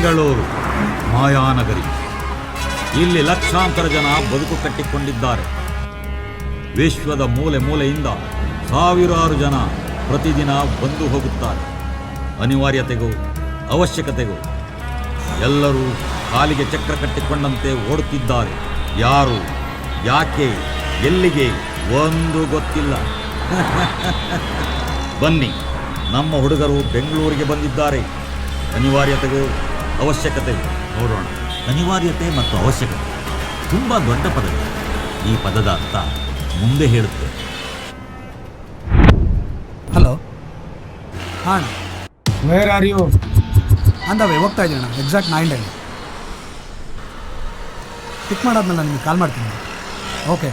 ಬೆಂಗಳೂರು ಮಾಯಾನಗರಿ. ಇಲ್ಲಿ ಲಕ್ಷಾಂತರ ಜನ ಬದುಕು ಕಟ್ಟಿಕೊಂಡಿದ್ದಾರೆ. ವಿಶ್ವದ ಮೂಲೆ ಮೂಲೆಯಿಂದ ಸಾವಿರಾರು ಜನ ಪ್ರತಿದಿನ ಬಂದು ಹೋಗುತ್ತಾರೆ. ಅನಿವಾರ್ಯತೆಗೂ ಅವಶ್ಯಕತೆಗೂ ಎಲ್ಲರೂ ಕಾಲಿಗೆ ಚಕ್ರ ಕಟ್ಟಿಕೊಂಡಂತೆ ಓಡುತ್ತಿದ್ದಾರೆ. ಯಾರು, ಯಾಕೆ, ಎಲ್ಲಿಗೆ ಒಂದು ಗೊತ್ತಿಲ್ಲ. ಬನ್ನಿ, ನಮ್ಮ ಹುಡುಗರು ಬೆಂಗಳೂರಿಗೆ ಬಂದಿದ್ದಾರೆ. ಅನಿವಾರ್ಯತೆಗೂ ಅವಶ್ಯಕತೆಗೂ ನೋಡೋಣ. ಅನಿವಾರ್ಯತೆ ಮತ್ತು ಅವಶ್ಯಕತೆ ತುಂಬ ದೊಡ್ಡ ಪದಗಳು. ಈ ಪದದ ಅರ್ಥ ಮುಂದೆ ಹೇಳುತ್ತೆ. ಹಲೋ ಹಾಂ, ವೇರ್ ಆರ್ ಯು? ಅಂದವೇ ಹೋಗ್ತಾ ಇದ್ದೀವಿ ಅಣ್ಣ. ಎಕ್ಸಾಕ್ಟ್ 9 ಪಿಕ್ ಮಾಡಾದ್ಮೇಲೆ ನಾನು ನಿಮಗೆ ಕಾಲ್ ಮಾಡ್ತೀನಿ. ಓಕೆ.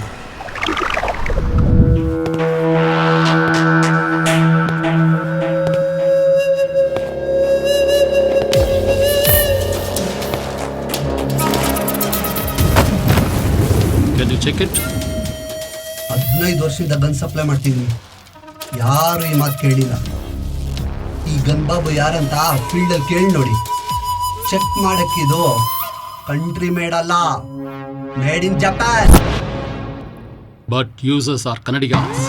Check it. 15 ವರ್ಷದಿಂದ ಗನ್ ಸಪ್ಲೈ ಮಾಡ್ತಿದ್ದೀನಿ. ಯಾರು ಈ ಮಾತು ಕೇಳಿಲ್ಲ. ಈ ಗನ್ ಬಾಬು ಯಾರಂತ ಫೀಲ್ಡಲ್ಲಿ ಕೇಳಿ ನೋಡಿ. ಚೆಕ್ ಮಾಡಕ್ಕಿದು ಕಂಟ್ರಿ ಮೇಡ್ ಅಲ್ಲ, made in Japan. But users are ಕನ್ನಡಿಗನ್ಸ್.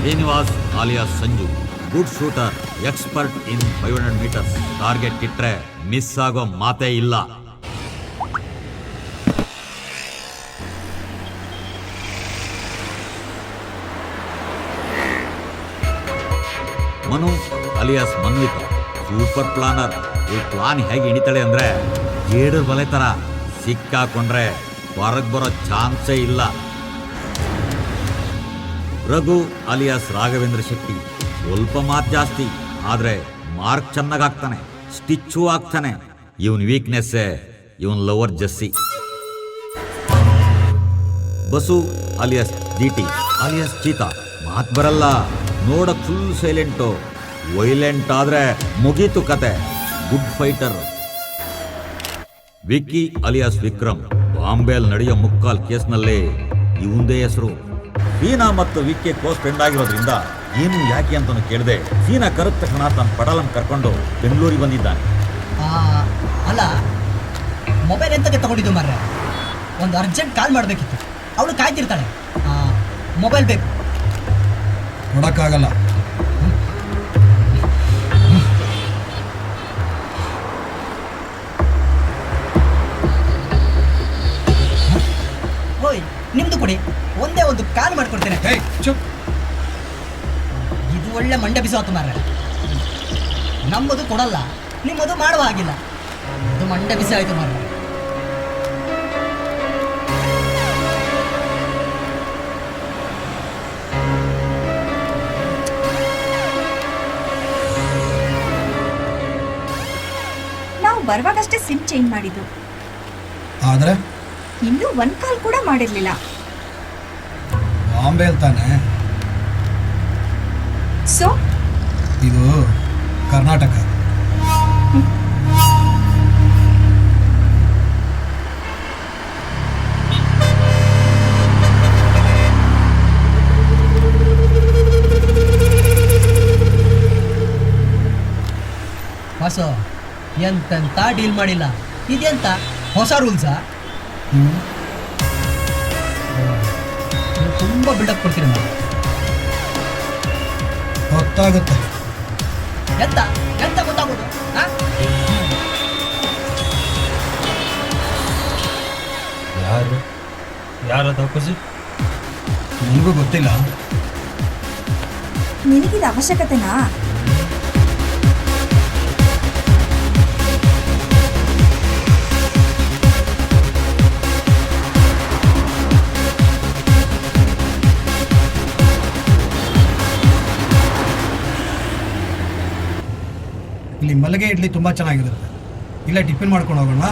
Srinivas alias Sanju, good shooter, expert in 500 metres. Target ಇಟ್ರೆ ಮಿಸ್ ಆಗೋ ಮಾತೇ ಇಲ್ಲ. Manu alias Manvitha, super planner. ಈ ಪ್ಲಾನ್ ಹೇಗೆ ಹಿಡಿತಾಳೆ ಅಂದ್ರೆ ಜೇಡರ್ ಬಲೆ ತರ. ಸಿಕ್ಕಾಕೊಂಡ್ರೆ ಹೊರಗೆ ಬರೋ ಚಾನ್ಸೇ ಇಲ್ಲ. ರಘು ಅಲಿಯಾಸ್ ರಾಘವೇಂದ್ರ ಶೆಟ್ಟಿ, ಸ್ವಲ್ಪ ಮಾತು ಜಾಸ್ತಿ, ಆದರೆ ಮಾರ್ಕ್ ಚೆನ್ನಾಗಾಗ್ತಾನೆ, ಸ್ಟಿಚ್ಚು ಆಗ್ತಾನೆ. ಇವನ್ ವೀಕ್ನೆಸ್ಸೇ ಇವನ್ lover Jassi. Basu alias GT alias Cheetah, ಮಾತು ಬರಲ್ಲ, ನೋಡಕ್ ಫುಲ್ ಸೈಲೆಂಟು. ವೈಲೆಂಟ್ ಆದ್ರೆ ಮುಗೀತು ಕತೆ. Good fighter. Vicky alias Vikram, ಬಾಂಬೆಲ್ ನಡೆಯೋ ಮುಕ್ಕಾಲ್ ಕೇಸ್ನಲ್ಲಿ ಇವಂದೇ ಹೆಸರು. ಸೀನಾ ಮತ್ತು ವಿಕ್ಕಿ ಕ್ಲೋಸ್ ಫ್ರೆಂಡ್ ಆಗಿರೋದ್ರಿಂದ ಏನು ಯಾಕೆ ಅಂತ ಕೇಳಿದೆ. ಸೀನಾ ಕರೆದ ತಕ್ಷಣ ತನ್ನ ಪಡಲಂ ಕರ್ಕೊಂಡು ಬೆಂಗಳೂರಿಗೆ ಬಂದಿದ್ದಾನೆ. ಅಲ್ಲ, ಮೊಬೈಲ್ ಎಂತಕ್ಕೆ ತಗೊಂಡಿದ್ದು ಮಾರ್ರೆ? ಒಂದು ಅರ್ಜೆಂಟ್ ಕಾಲ್ ಮಾಡಬೇಕಿತ್ತು. ಅವಳು ಕಾಯ್ತಿರ್ತಾಳೆ. ಮೊಬೈಲ್ ಬೇಕು. ನೋಡೋಕ್ಕಾಗಲ್ಲ. ಓಯ್, ನಿಮ್ದು ಕೊಡಿ, ಒಂದೇ ಒಂದು ಕಾಲ್ ಮಾಡ್ಕೊಡ್ತೇನೆ. ಇದು ಒಳ್ಳೆ ಮಂಡೆ ಬಿಸಾತು ಮಾರ್ರೆ. ನಮ್ಮದು ಕೊಡಲ್ಲ, ನಿಮ್ಮದು ಮಾಡುವ ಹಾಗಿಲ್ಲ. ಅದು ಮಂಡೆ ಬಿಸಿ ಆಯ್ತು ಮಾರ್ರೆ. ನಾವು ಬರುವಾಗಷ್ಟೇ ಸಿಮ್ ಚೇಂಜ್ ಮಾಡಿದ್ದು, ಆದರೆ ಇನ್ನೂ 1 ಕಾಲ್ ಕೂಡ ಮಾಡಿರ್ಲಿಲ್ಲ. ಬಾಂಬೆ ತಾನೆ. ಸೊ ಇದು ಕರ್ನಾಟಕ. ಹೊಸ ಎಂತೆಂತ ಡೀಲ್ ಮಾಡಿಲ್ಲ. ಇದೆಂತ ಹೊಸ ರೂಲ್ಸಾ? ತುಂಬ ಬಿಲ್ಡಪ್ ಕೊಡ್ತೀರಿ ನಾವು. ಗೊತ್ತಾಗುತ್ತೆ. ಎಂತ ಎಂತ ಗೊತ್ತಾಗೋದು? ಯಾರದ ಅಪೋಸಿಟ್? ನಿಮಗೂ ಗೊತ್ತಿಲ್ಲ. ನಿನಗಿದ ಅವಶ್ಯಕತೆನಾ? ಇಲ್ಲಿ ಮಲ್ಲಿಗೆ ಇಡ್ಲಿ ತುಂಬ ಚೆನ್ನಾಗಿರುತ್ತೆ. ಇಲ್ಲ ಟಿಫಿನ್ ಮಾಡ್ಕೊಂಡು ಹೋಗೋಣ.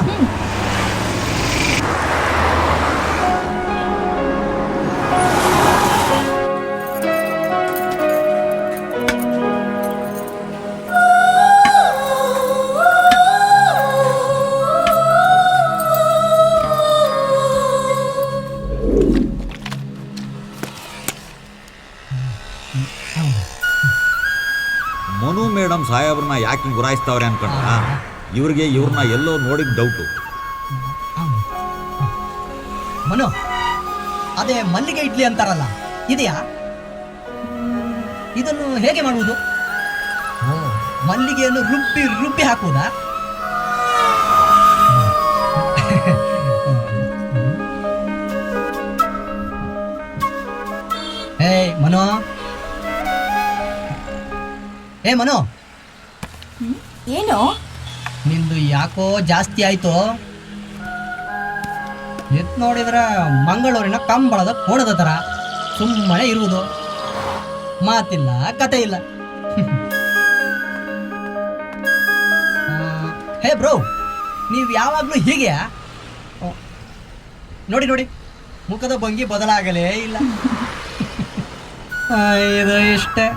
ನಮ್ಮ ಸಾಹೇಬ್ರನ್ನ ಯಾಕೆ ಹಿಂಗೆ ಗುರಾಯಿಸ್ತಾವ್ರೆ ಅನ್ಕೊಂಡ ಇವ್ರಿಗೆ ಇವ್ರನ್ನ ಎಲ್ಲೋ ನೋಡಿದ ಡೌಟು. ಮನು, ಅದೇ ಮಲ್ಲಿಗೆ ಇಡ್ಲಿ ಅಂತಾರಲ್ಲ, ಇದೆಯಾ? ಇದನ್ನು ಹೇಗೆ ಮಾಡುವುದು? ಓ, ಮಲ್ಲಿಗೆಯನ್ನು ರುಬ್ಬಿ ರುಬ್ಬಿ ಹಾಕುವುದಾ? ಮನು, ಮನು, ಏನು? ನಿಂದು ಯಾಕೋ ಜಾಸ್ತಿ ಆಯ್ತು. ಎತ್ ನೋಡಿದ್ರೆ ಮಂಗಳೂರಿನ ಕಂಬಳದ ಕೋಣದ ತರ ಸುಮ್ಮನೆ ಇರುವುದು, ಮಾತಿಲ್ಲ ಕತೆ ಇಲ್ಲ. ಹೇ ಬ್ರೋ, ನೀವು ಯಾವಾಗಲೂ ಹೀಗೆಯಾ? ನೋಡಿ ನೋಡಿ, ಮುಖದ ಭಂಗಿ ಬದಲಾಗಲೇ ಇಲ್ಲ. ಇದು ಇಷ್ಟೇ.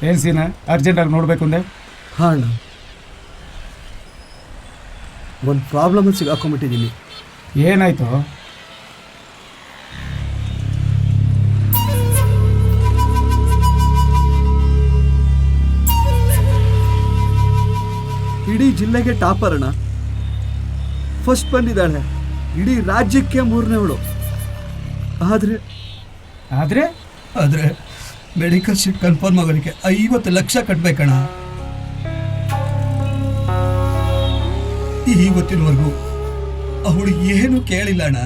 ಏನು ಸೀನ ಅರ್ಜೆಂಟಾಗಿ ನೋಡಬೇಕು ಅಂದೆ? ಹಾಂ ಅಣ್ಣ, ಒಂದು ಪ್ರಾಬ್ಲಮ್ ಸಿಗಾಕೊಂಬಿಟ್ಟಿದ್ದೀನಿ. ಏನಾಯ್ತು? ಇಡೀ ಜಿಲ್ಲೆಗೆ ಟಾಪರ್ ಅಣ್ಣ, ಫಸ್ಟ್ ಬಂದಿದ್ದಾಳೆ, ಇಡೀ ರಾಜ್ಯಕ್ಕೆ 3ನೇವಳು. ಆದರೆ ಆದರೆ ಆದರೆ ಮೆಡಿಕಲ್ ಶೀಟ್ ಕನ್ಫರ್ಮ್ ಆಗೋದಕ್ಕೆ 50 ಲಕ್ಷ ಕಟ್ಬೇಕಣ್ಣ. ಇವತ್ತಿನವರೆಗೂ ಅವಳು ಏನು ಕೇಳಿಲ್ಲ ಅಣ್ಣ.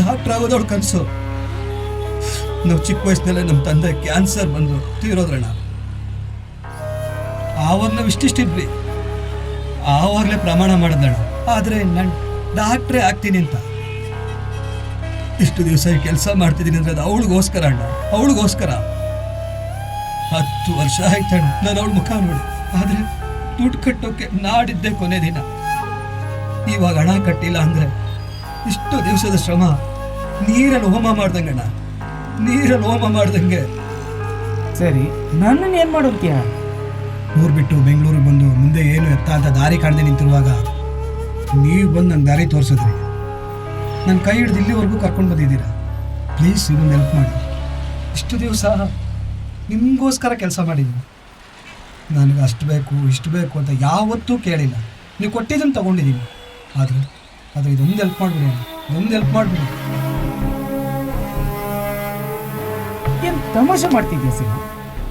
ಡಾಕ್ಟರ್ ಆಗೋದವಳು ಕನಸು. ನಾವು ಚಿಕ್ಕ ವಯಸ್ಸಿನಲ್ಲೇ ನಮ್ಮ ತಂದೆ ಕ್ಯಾನ್ಸರ್ ಬಂದು ತೀರೋದ್ರಣ್ಣ. ಆವಾಗ ನಾವು ಇಷ್ಟಿಷ್ಟಿದ್ವಿ, ಆವಾಗಲೇ ಪ್ರಮಾಣ ಮಾಡಿದ್ಲಣ್ಣ. ಆದರೆ ನಾನು ಡಾಕ್ಟ್ರೇ ಆಗ್ತೀನಿ ಅಂತ. ಇಷ್ಟು ದಿವಸ ಈ ಕೆಲಸ ಮಾಡ್ತಿದ್ದೀನಿ ಅಂದ್ರೆ ಅದು ಅವಳಿಗೋಸ್ಕರ ಅಣ್ಣ, ಅವಳಿಗೋಸ್ಕರ. 10 ವರ್ಷ ಆಯ್ತಣ್ಣ ನಾನು ಅವಳ ಮುಖ ನೋಡಿ. ಆದರೆ ದುಡ್ಡು ಕಟ್ಟೋಕೆ ನಾಡಿದ್ದೆ ಕೊನೆ ದಿನ. ಇವಾಗ ಹಣ ಕಟ್ಟಿಲ್ಲ ಅಂದ್ರೆ ಇಷ್ಟು ದಿವಸದ ಶ್ರಮ ನೀರಲ್ಲಿ ಹೋಮ ಮಾಡ್ದಂಗಣ್ಣ, ನೀರಲ್ಲಿ ಹೋಮ ಮಾಡ್ದಂಗೆ. ಸರಿ, ನನ್ನನ್ನು ಏನು ಮಾಡೋದ್ಯಾ? ಊರು ಬಿಟ್ಟು ಬೆಂಗಳೂರಿಗೆ ಬಂದು ಮುಂದೆ ಏನು ಎತ್ತ ಅಂತ ದಾರಿ ಕಾಣದೆ ನಿಂತಿರುವಾಗ ನೀವು ಬಂದು ನಂಗೆ ದಾರಿ ತೋರಿಸಿದ್ರಿ. ನನ್ನ ಕೈ ಹಿಡಿದು ಇಲ್ಲಿವರೆಗೂ ಕರ್ಕೊಂಡು ಬಂದಿದ್ದೀರಾ. ಪ್ಲೀಸ್ ಇದೊಂದು ಹೆಲ್ಪ್ ಮಾಡಿ. ಇಷ್ಟು ದಿವಸ ನಿಮಗೋಸ್ಕರ ಕೆಲಸ ಮಾಡಿದ್ದೀನಿ. ನನಗೆ ಅಷ್ಟು ಬೇಕು ಇಷ್ಟು ಬೇಕು ಅಂತ ಯಾವತ್ತೂ ಕೇಳಿಲ್ಲ. ನೀವು ಕೊಟ್ಟಿದ್ದನ್ನು ತೊಗೊಂಡಿದ್ದೀನಿ. ಆದರೆ ಇದೊಂದು ಹೆಲ್ಪ್ ಮಾಡಿಬಿಡಿ, ಇದೊಂದು ಹೆಲ್ಪ್ ಮಾಡಿಬಿಡಿ. ಏನು ತಮಾಷೆ ಮಾಡ್ತಿದ್ಯಾ ಸೀನ?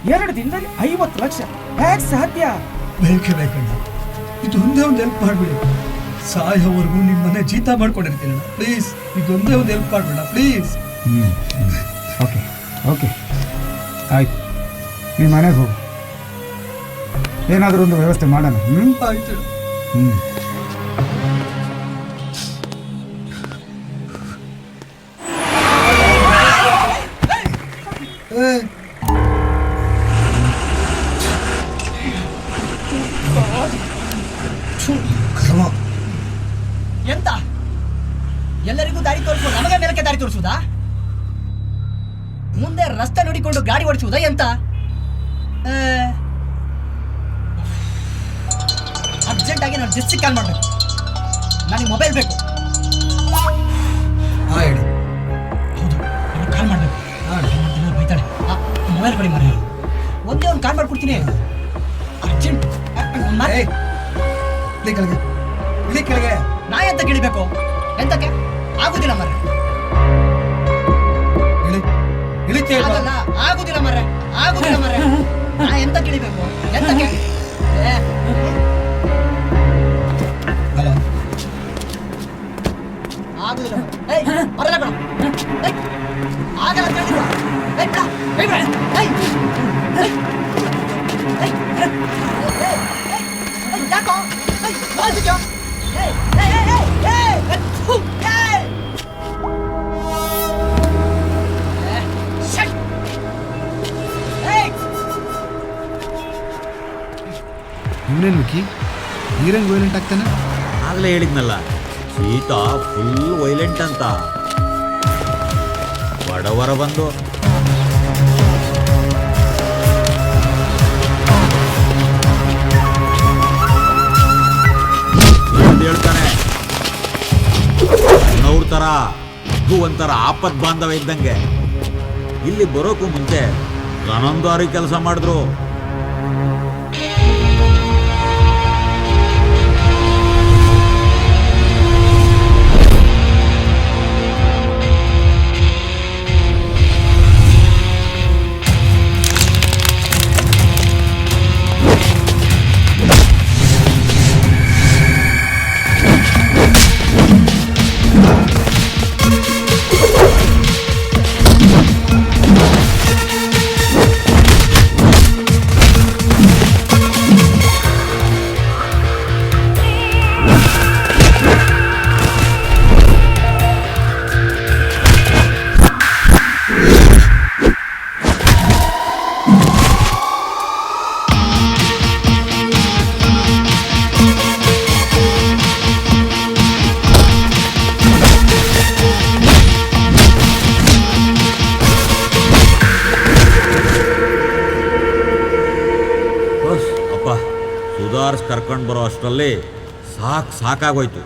2 ದಿನದಲ್ಲಿ 50 ಲಕ್ಷ ಹೇಗೆ ಸಾಧ್ಯ? ಬೇಕೇ ಬೇಕಣ್ಣ, ಇದೊಂದೇ ಒಂದು ಹೆಲ್ಪ್ ಮಾಡಿಬಿಡಿ. ಸಾಯೋವರೆಗೂ ನಿಮ್ಮ ಮನೆ ಜೀತ ಮಾಡ್ಕೊಂಡಿರ್ತೀನಿ. ಪ್ಲೀಸ್ ಇದೊಂದೇ ಒಂದು ಹೆಲ್ಪ್ ಮಾಡಬೇಡ ಪ್ಲೀಸ್. ಓಕೆ ಓಕೆ ಆಯ್ತು, ನಿಮ್ಮ ಮನೆಗೆ ಹೋಗು, ಏನಾದರೂ ಒಂದು ವ್ಯವಸ್ಥೆ ಮಾಡೋಣ. ಆಯ್ತು. ಎಂತ ಎಲ್ಲರಿಗೂ ದಾರಿ ತೋರಿಸುವ ನಮಗೆ ಮೇಲಕ್ಕೆ ದಾರಿ ತೋರಿಸುವುದಾ? ಮುಂದೆ ರಸ್ತೆ ನೋಡಿಕೊಂಡು ಗಾಡಿ ಓಡಿಸುವುದಾ ಎಂತ? ಅರ್ಜೆಂಟ್ ಆಗಿ ನಾನು ಡಿಸ್ಟ್ರಿಕ್ಟ್ ಕಾಲ್ ಮಾಡಬೇಕು. ನನಗೆ ಮೊಬೈಲ್ ಬೇಕು. ಹೇಳಿ. ಹೌದು, ಕಾಲ್ ಮಾಡಬೇಕು. ಬೈತಾಳೆ. ಮೊಬೈಲ್ ಕೊಡಿ ಮರ. ಒಂದೇ ಒಂದು ಕಾಲ್ ಮಾಡ್ಕೊಡ್ತೀನಿ. ಅರ್ಜೆಂಟ್. ಇಳಿ ಕೆಳಗೆ. ನಾ ಎಂತ ಕೇಳಬೇಕು? ಎಂತಕ್ಕೆ ಆಗುದಿಲ್ಲ ಮರ. ಹೇಳಿ. ಇಳಿತೇ ಇಲ್ವಾ? ಆಗಲ್ಲ, ಆಗುದಿಲ್ಲ ಮರ್ರೆ, ಆಗುದಿಲ್ಲ ಮರ್ರೆ. ನಾ ಎಂತ ಕಿಳಿಬೇಕು, ಎಂತಕ್ಕೆ? ಏ, ಹಲೋ ಆಗುದಿಲ್ಲ ಮರ್ರೆ. ಏಯ್, ಬರಲ್ಲ ಕಣೋ. ಏಯ್, ಆಗಲ್ಲ ಅಂತ ಹೇಳಿಲ್ವಾ? ಏಯ್, ಬಿಡ, ಏಯ್, ಬಿಡ. ಏಯ್, ಏಯ್, ಏಯ್, ಏಯ್, ಏಯ್, ಯಾಕೋ? ಏಯ್, ಮಾಡ್ತಿದ್ಯೋ? ಏಯ್, ಏಯ್, ಏಯ್, ಏಯ್, ಏಯ್, ಥು, ಏಯ್. ಶಟ್. ಏಯ್, ಇವನೇನು ವಿಕಿ ಹೀರಂಗ್ ವೈಲೆಂಟ್ ಆಗ್ತಾನೆ. ಆಗಲೇ ಹೇಳಿದ್ನಲ್ಲ, ಸೀತಾ ಫುಲ್ ವೈಲೆಂಟ್ ಅಂತ. ಬಡವರ ಬಂದು ಏನ್ ಹೇಳ್ತಾನೆ, ಅವ್ರ ಥರ ಇದು ಒಂಥರ ಆಪತ್ ಬಾಂಧವ ಇದ್ದಂಗೆ. ಇಲ್ಲಿ ಬರೋಕ್ಕೂ ಮುಂಚೆ ನಾನೊಂದಾರಿ ಕೆಲಸ ಮಾಡಿದ್ರು. ಸುಧಾರ್ಸ್ ಕರ್ಕೊಂಡು ಬರೋ ಅಷ್ಟರಲ್ಲಿ ಸಾಕಾಗೋಯ್ತು.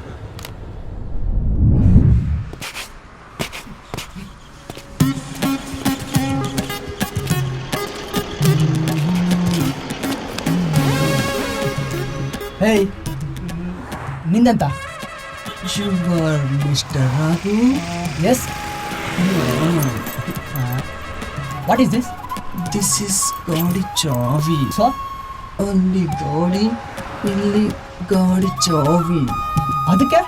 ಹೇಯ್, ನಿಂದೆಂತ? Sugar mister Raghu. Yes, what is this? This is ಗಾಡಿ ಚಾವಿ. ಸೊ ಅಲ್ಲಿ ಗಾಡಿ, ಇಲ್ಲಿ ಗಾಡಿ ಚಾವಿ. ಅದಕ್ಕೆ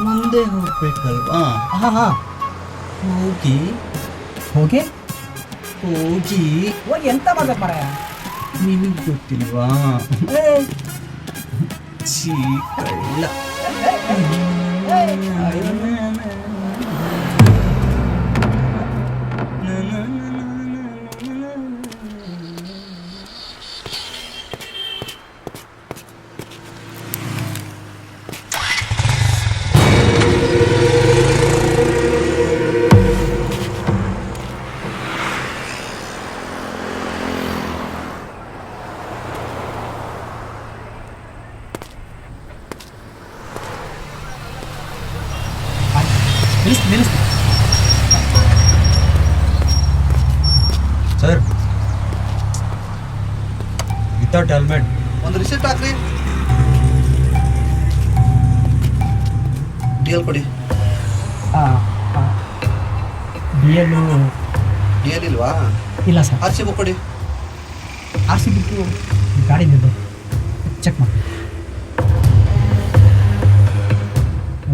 ಮುಂದೆ ಹೋಗ್ಬೇಕಲ್ವಾ? ಹಾ ಹಾ, ಹೋಗಿ ಹೋಗಿ ಹೋಗಿ ಹೋಗಿ ಎಂತ ಮಾಡ್ಬೇಕು ಮಾರಾಯ? ನಿನಗೆ ಗೊತ್ತಿಲ್ವಾ? ಏಯ್, ಛೀ ಕಳ್ಳ. ನಿಲ್ಲಿಸ್ತು. Sir, without helmet. ಒಂದು ರಿಸಿಪ್ಟ್ ಹಾಕ್ರಿ. ಡಿಎಲ್ ಕೊಡಿ. ಡಿಎಲ್ ಡಿಎಲ್ ಇಲ್ವಾ? ಇಲ್ಲ ಸರ್. ಆರ್ ಸಿ ಬುಕ್ ಕೊಡಿ. ಆರ್ ಸಿ ಬಿಟ್ಟು ಗಾಡಿ ನಿಲ್ದು ಚೆಕ್ ಮಾಡಿ.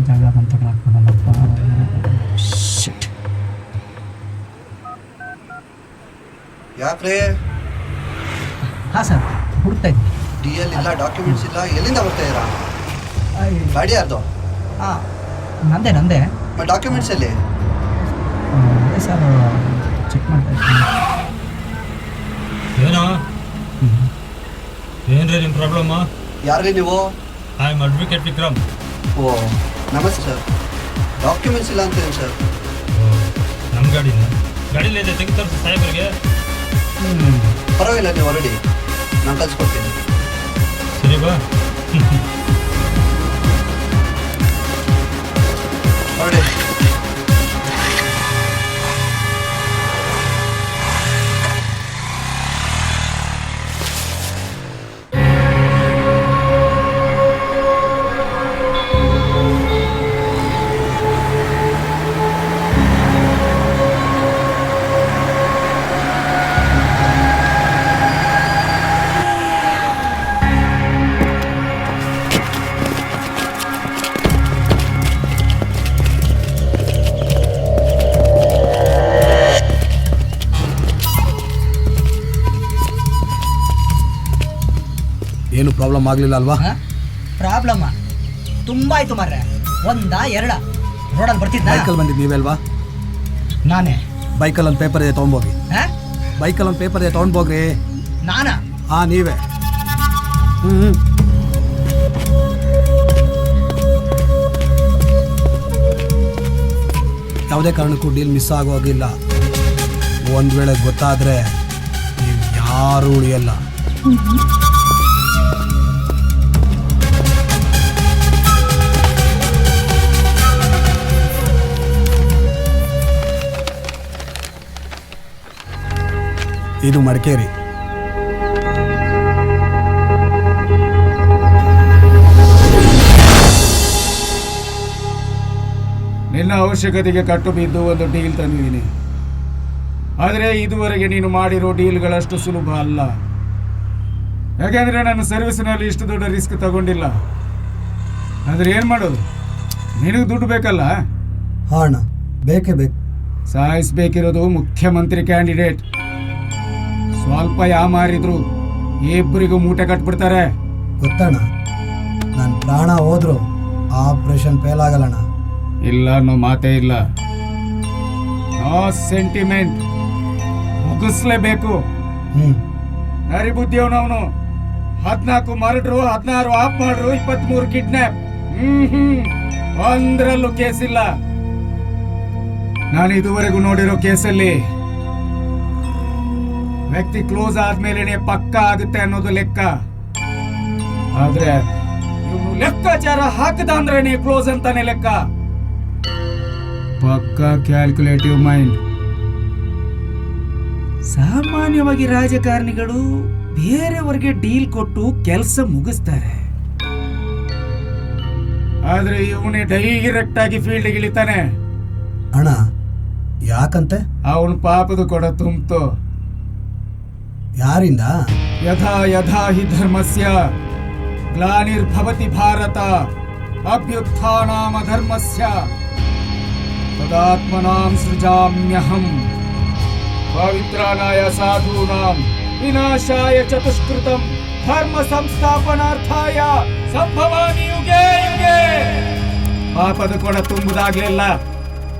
ಜಾಗ ಬಂತ ಹಾಕ್ಕೊಂಡಲ್ಲಪ್ಪ. ಶಿಟ್. ಯಾಕ್ರೆ? ಹಾಂ ಸರ್, ಹುಡುಕ್ತಾ ಇದ್ದೀನಿ. ಡಿಎಲ್ ಇಲ್ಲ, ಡಾಕ್ಯುಮೆಂಟ್ಸ್ ಇಲ್ಲ, ಎಲ್ಲಿಂದ ಬರ್ತಾ ಇದ್ದೀರಾ? ಗಾಡಿ ಯಾರ್ದು? ಹಾಂ, ನಂದೇ. ಡಾಕ್ಯುಮೆಂಟ್ಸ್ ಎಲ್ಲಿ? ಅದೇ ಸರ್, ಚೆಕ್ ಮಾಡ್ತಾ ಇದ್ದೀನಿ. ಏನೋ ಏನ್ರಿ ನಿಮ್ಮ ಪ್ರಾಬ್ಲಮ್? ಯಾರ್ರಿ ನೀವು? I am advocate Vikram. Oh ನಮಸ್ತೆ ಸರ್. ಡಾಕ್ಯುಮೆಂಟ್ಸ್ ಇಲ್ಲ ಅಂತೀರಿ ಸರ್. ನಮ್ಮ ಗಾಡಿಲಿ ಇದೆ, ತೆಗೆದು ತೋರಿಸಿ ಸಾಹೇಬರಿಗೆ. ಪರವಾಗಿಲ್ಲ, ನೀವು ಹೊರಡಿ, ನಾನು ಕಳ್ಸ್ಕೊಡ್ತೀನಿ. ಸರಿ ಬಾ. ಹೊರಡಿ. ಏನು ಪ್ರಾಬ್ಲಮ್ ಆಗಲಿಲ್ಲ ಅಲ್ವಾ? ಪ್ರಾಬ್ಲಮ್ ತುಂಬಾ ಆಯ್ತು ಮಾರ್ರೆ. ಒಂದ ಎರಡ ರೋಡಲ್ಲಿ ಬರ್ತಿದ್ದ ಬೈಕಲ್ಲಿ ಬಂದಿದ್ದು ನೀವೇ ಅಲ್ವಾ? ನಾನೇ. ಬೈಕಲ್ಲಿ ಒಂದು ಪೇಪರ್ ಇದೆ ತೊಗೊಂಬೋಗಿ. ಹಾ? ಬೈಕಲ್ಲಿ ಒಂದು ಪೇಪರ್ ಇದೆ ತೊಗೊಂಡ್ಬೋಗ್ರಿ. ನಾನಾ? ಹಾಂ ನೀವೇ. ಯಾವುದೇ ಕಾರಣಕ್ಕೂ ಡೀಲ್ ಮಿಸ್ ಆಗೋಗಿಲ್ಲ. ಒಂದು ವೇಳೆ ಗೊತ್ತಾದರೆ ನೀವು ಯಾರೂ ಉಳಿಯಲ್ಲ. ಇದು ಮಡಿಕೇರಿ. ನಿನ್ನ ಅವಶ್ಯಕತೆಗೆ ಕಟ್ಟು ಬಿದ್ದು ಒಂದು ಡೀಲ್ ತಂದಿದ್ದೀನಿ. ಆದರೆ ಇದುವರೆಗೆ ನೀನು ಮಾಡಿರೋ ಡೀಲ್ಗಳಷ್ಟು ಸುಲಭ ಅಲ್ಲ. ಯಾಕೆಂದರೆ ನನ್ನ ಸರ್ವಿಸ್ನಲ್ಲಿ ಇಷ್ಟು ದೊಡ್ಡ ರಿಸ್ಕ್ ತಗೊಂಡಿಲ್ಲ. ಆದರೆ ಏನು ಮಾಡೋದು, ನಿನಗೆ ದುಡ್ಡು ಬೇಕಲ್ಲ. ಅಣ್ಣ ಬೇಕೇ ಬೇಕು. ಸಾಯಿಸ್ಬೇಕಿರೋದು ಮುಖ್ಯಮಂತ್ರಿ ಕ್ಯಾಂಡಿಡೇಟ್. ಸ್ವಲ್ಪ ಯಾಮಾರಿದ್ರು ಇಬ್ಬರಿಗೂ ಮೂಟೆ ಕಟ್ಬಿಡ್ತಾರೆ. ಗೊತ್ತಣ್ಣ, ನನ್ನ ಪ್ರಾಣ ಹೋದ್ರು ಆಪರೇಷನ್ ಫೇಲ್ ಆಗಲ್ಲಣ್ಣ. ಇಲ್ಲ ಅನ್ನೋ ಮಾತೇ ಇಲ್ಲ. ನೋ ಸೆಂಟಿಮೆಂಟ್, ಮುಗಿಸ್ಲೇಬೇಕು. ನರಿ ಬುದ್ಧಿಯವನವನು. 14 ಮರ್ಡ್ರು, 16 ಆಫ್ ಮಾಡ್ರು, 23 ಕಿಡ್ನಾಪ್. ಒಂದ್ರಲ್ಲೂ ಕೇಸಿಲ್ಲ. ನಾನು ಇದುವರೆಗೂ ನೋಡಿರೋ ಕೇಸಲ್ಲಿ ವ್ಯಕ್ತಿ ಕ್ಲೋಸ್ ಆದ್ಮೇಲೆ ಪಕ್ಕ ಆಗುತ್ತೆ ಅನ್ನೋದು ಲೆಕ್ಕ. ಆದ್ರೆ ಇವನು ಲೆಕ್ಕಾಚಾರ ಹಾಕದ ಅಂದ್ರೇನೆ ಕ್ಲೋಸ್ ಅಂತಾನೆ ಲೆಕ್ಕ. ಪಕ್ಕಾ ಕ್ಯಾಲ್ಕುಲೇಟಿವ್ ಮೈಂಡ್. ಸಾಮಾನ್ಯವಾಗಿ ರಾಜಕಾರಣಿಗಳು ಬೇರೆಯವರಿಗೆ ಡೀಲ್ ಕೊಟ್ಟು ಕೆಲಸ ಮುಗಿಸ್ತಾರೆ. ಆದ್ರೆ ಇವನೇ ಡೈರೆಕ್ಟ್ ಆಗಿ ಫೀಲ್ಡ್ ಇಳಿತಾನೆ. ಅಣ್ಣ ಯಾಕಂತೆ? ಅವನು ಪಾಪದ ಕೊಡ ತುಂಬ್ತು. ಯಾರಿಂದ? ಯಥಾ ಯಥಾ ಹಿ ಧರ್ಮಸ್ಯ ಗ್ಲಾನಿರ್ಭವತಿ ಭಾರತ ಅಭ್ಯುತ್ಥಾನಾಮ ಧರ್ಮಸ್ಯ ತದಾತ್ಮನಾಂ ಸೃಜಾಮ್ಯಹಂ ಪವಿತ್ರಾನಾಯ ಸಾಧೂನಾಂ ವಿನಾಶಾಯ ಚತುಷ್ಕೃತಂ ಧರ್ಮ ಸಂಸ್ಥಾಪನಾರ್ಥಾಯ ಸಂಭವಾಮಿ ಯುಗೇ ಯುಗೇ. ಪಾಪದ ಕೊಡ ತುಂಬುದಾಗ್ಲಿಲ್ಲ.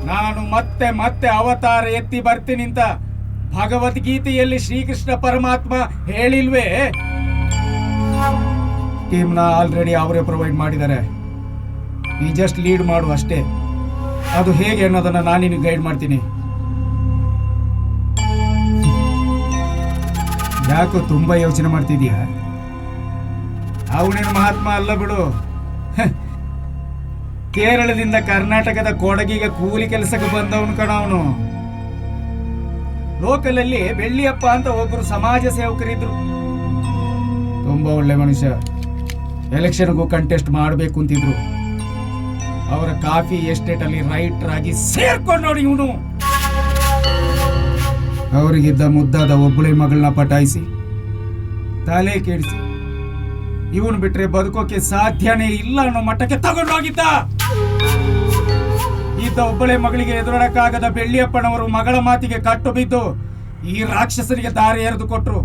ನಾನು ಮತ್ತೆ ಮತ್ತೆ ಅವತಾರ ಎತ್ತಿ ಬರ್ತೀನಿಂತ ಭಗವದ್ಗೀತೆಯಲ್ಲಿ ಶ್ರೀಕೃಷ್ಣ ಪರಮಾತ್ಮ ಹೇಳಿಲ್ವೇ? ಟೀಮ್ನ ಆಲ್ರೆಡಿ ಅವರೇ ಪ್ರೊವೈಡ್ ಮಾಡಿದ್ದಾರೆ. ನೀ ಜಸ್ಟ್ ಲೀಡ್ ಮಾಡು ಅಷ್ಟೇ. ಅದು ಹೇಗೆ ಅನ್ನೋದನ್ನ ನಾನು ನಿನಗೆ ಗೈಡ್ ಮಾಡ್ತೀನಿ. ಯಾಕೋ ತುಂಬಾ ಯೋಚನೆ ಮಾಡ್ತಿದೀಯ? ಅವನೇನು ಮಹಾತ್ಮ ಅಲ್ಲ ಬಿಡು. ಕೇರಳದಿಂದ ಕರ್ನಾಟಕದ ಕೊಡಗಿಗೆ ಕೂಲಿ ಕೆಲಸಕ್ಕೆ ಬಂದವನು ಕಣ ಅವನು. ಲೋಕಲ್ ಅಲ್ಲಿ ಬೆಳ್ಳಿಯಪ್ಪ ಅಂತ ಒಬ್ಬರು ಸಮಾಜ ಸೇವಕರಿದ್ರು. ತುಂಬಾ ಒಳ್ಳೆ ಮನುಷ್ಯ. ಎಲೆಕ್ಷನ್ಗೂ ಕಂಟೆಸ್ಟ್ ಮಾಡಬೇಕು ಅಂತಿದ್ರು. ಅವರ ಕಾಫಿ ಎಸ್ಟೇಟ್ ಅಲ್ಲಿ ರೈಟರ್ ಆಗಿ ಸೇರ್ಕೊಂಡು ನೋಡಿ ಇವನು. ಅವರಿಗಿದ್ದ ಮುದ್ದಾದ ಒಬ್ಬಳೆ ಮಗಳನ್ನ ಪಟಾಯಿಸಿ ತಲೆ ಕೆಡಿಸಿ ಇವನು ಬಿಟ್ರೆ ಬದುಕೋಕೆ ಸಾಧ್ಯನೇ ಇಲ್ಲ ಅನ್ನೋ ಮಟ್ಟಕ್ಕೆ ತಗೊಂಡೋಗಿದ್ದ. ಇದ್ದ ಒಬ್ಬಳೆ ಮಗಳಿಗೆ ಎದುರಾಡಕ್ಕಾಗದ ಬೆಳ್ಳಿಯಪ್ಪನವರು ಮಗಳ ಮಾತಿಗೆ ಕಟ್ಟು ಬಿದ್ದು ಈ ರಾಕ್ಷಸರಿಗೆ ದಾರಿ ಎರೆದು ಕೊಟ್ರು.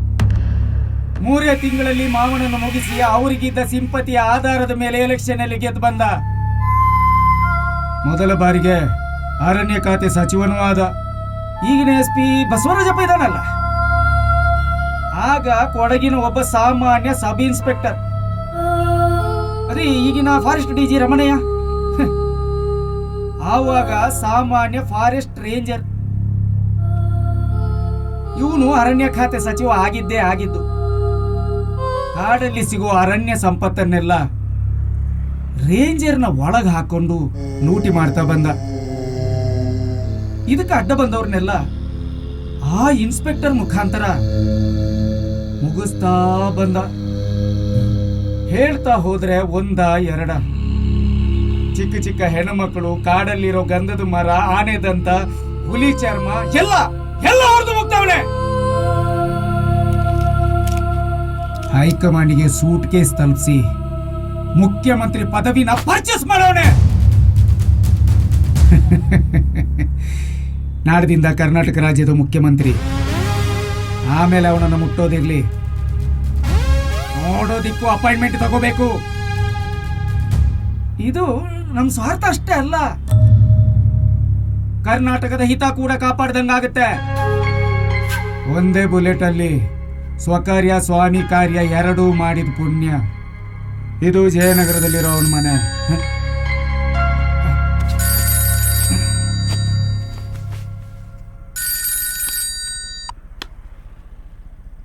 3 ತಿಂಗಳಲ್ಲಿ ಮಾವನನ್ನು ಮುಗಿಸಿ ಅವರಿಗಿದ್ದ ಸಿಂಪತಿಯ ಆಧಾರದ ಮೇಲೆ ಎಲೆಕ್ಷನ್ ಅಲ್ಲಿ ಗೆದ್ದು ಬಂದ. ಮೊದಲ ಬಾರಿಗೆ ಅರಣ್ಯ ಖಾತೆ ಸಚಿವನೂ ಆದ. ಈಗಿನ SP ಬಸವರಾಜಪ್ಪ ಇದಾನಲ್ಲ, ಆಗ ಕೊಡಗಿನ ಒಬ್ಬ ಸಾಮಾನ್ಯ ಸಬ್ ಇನ್ಸ್ಪೆಕ್ಟರ್. ಅದೇ ಈಗಿನ ಫಾರೆಸ್ಟ್ DG ರಮಣಯ್ಯ, ಆವಾಗ ಸಾಮಾನ್ಯ ಫಾರೆಸ್ಟ್ ರೇಂಜರ್. ಇವನು ಅರಣ್ಯ ಖಾತೆ ಸಚಿವ ಆಗಿದ್ದು. ಕಾಡಲ್ಲಿ ಸಿಗುವ ಅರಣ್ಯ ಸಂಪತ್ತನ್ನೆಲ್ಲ ರೇಂಜರ್ನ ಒಳಗೆ ಹಾಕೊಂಡು ಲೂಟಿ ಮಾಡ್ತಾ ಬಂದ. ಇದಕ್ಕೆ ಅಡ್ಡ ಬಂದವ್ರನ್ನೆಲ್ಲ ಆ ಇನ್ಸ್ಪೆಕ್ಟರ್ ಮುಖಾಂತರ ಮುಗಿಸ್ತಾ ಬಂದ. ಹೇಳ್ತಾ ಹೋದ್ರೆ 1 2 ಚಿಕ್ಕ ಚಿಕ್ಕ ಹೆಣ್ಣುಮಕ್ಕಳು, ಕಾಡಲ್ಲಿರೋ ಗಂಧದ ಮರ, ಆನೆ ದಂತ, ಹುಲಿ ಚರ್ಮ ಎಲ್ಲ ಹೊರದು ಹೋಗ್ತಾವನೆ. ಹೈಕಮಾಂಡಿಗೆ ಸೂಟ್ ಕೇಸ್ ತಲುಪಿಸಿ ಮುಖ್ಯಮಂತ್ರಿ ಪದವಿನ ಪರ್ಚೇಸ್ ಮಾಡೋನೆ. ನಾಡದಿಂದ ಕರ್ನಾಟಕ ರಾಜ್ಯದ ಮುಖ್ಯಮಂತ್ರಿ. ಆಮೇಲೆ ಅವನನ್ನು ಮುಟ್ಟೋದಿರ್ಲಿ, ನೋಡೋದಿಕ್ಕೂ ಅಪಾಯಿಂಟ್ಮೆಂಟ್ ತಗೋಬೇಕು. ಇದು ನಮ್ಮ ಸ್ವಾರ್ಥ ಅಷ್ಟೇ ಅಲ್ಲ, ಕರ್ನಾಟಕದ ಹಿತ ಕೂಡ ಕಾಪಾಡ್ದಂಗಾಗುತ್ತೆ. ಒಂದೇ ಬುಲೆಟ್ ಅಲ್ಲಿ ಸ್ವಕಾರ್ಯ ಸ್ವಾಮಿ ಕಾರ್ಯ ಎರಡೂ ಮಾಡಿದ ಪುಣ್ಯ. ಇದು ಜಯನಗರದಲ್ಲಿರೋ ಅವನ ಮನೆ.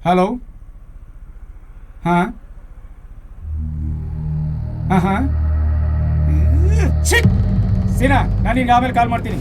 ಹಲೋ, ಹಾಂ ಹಾಂ ಹಾಂ, ಸೀನಾ, ನಾನು ನಿಂಗೆ ಆಮೇಲೆ ಕಾಲ್ ಮಾಡ್ತೀನಿ.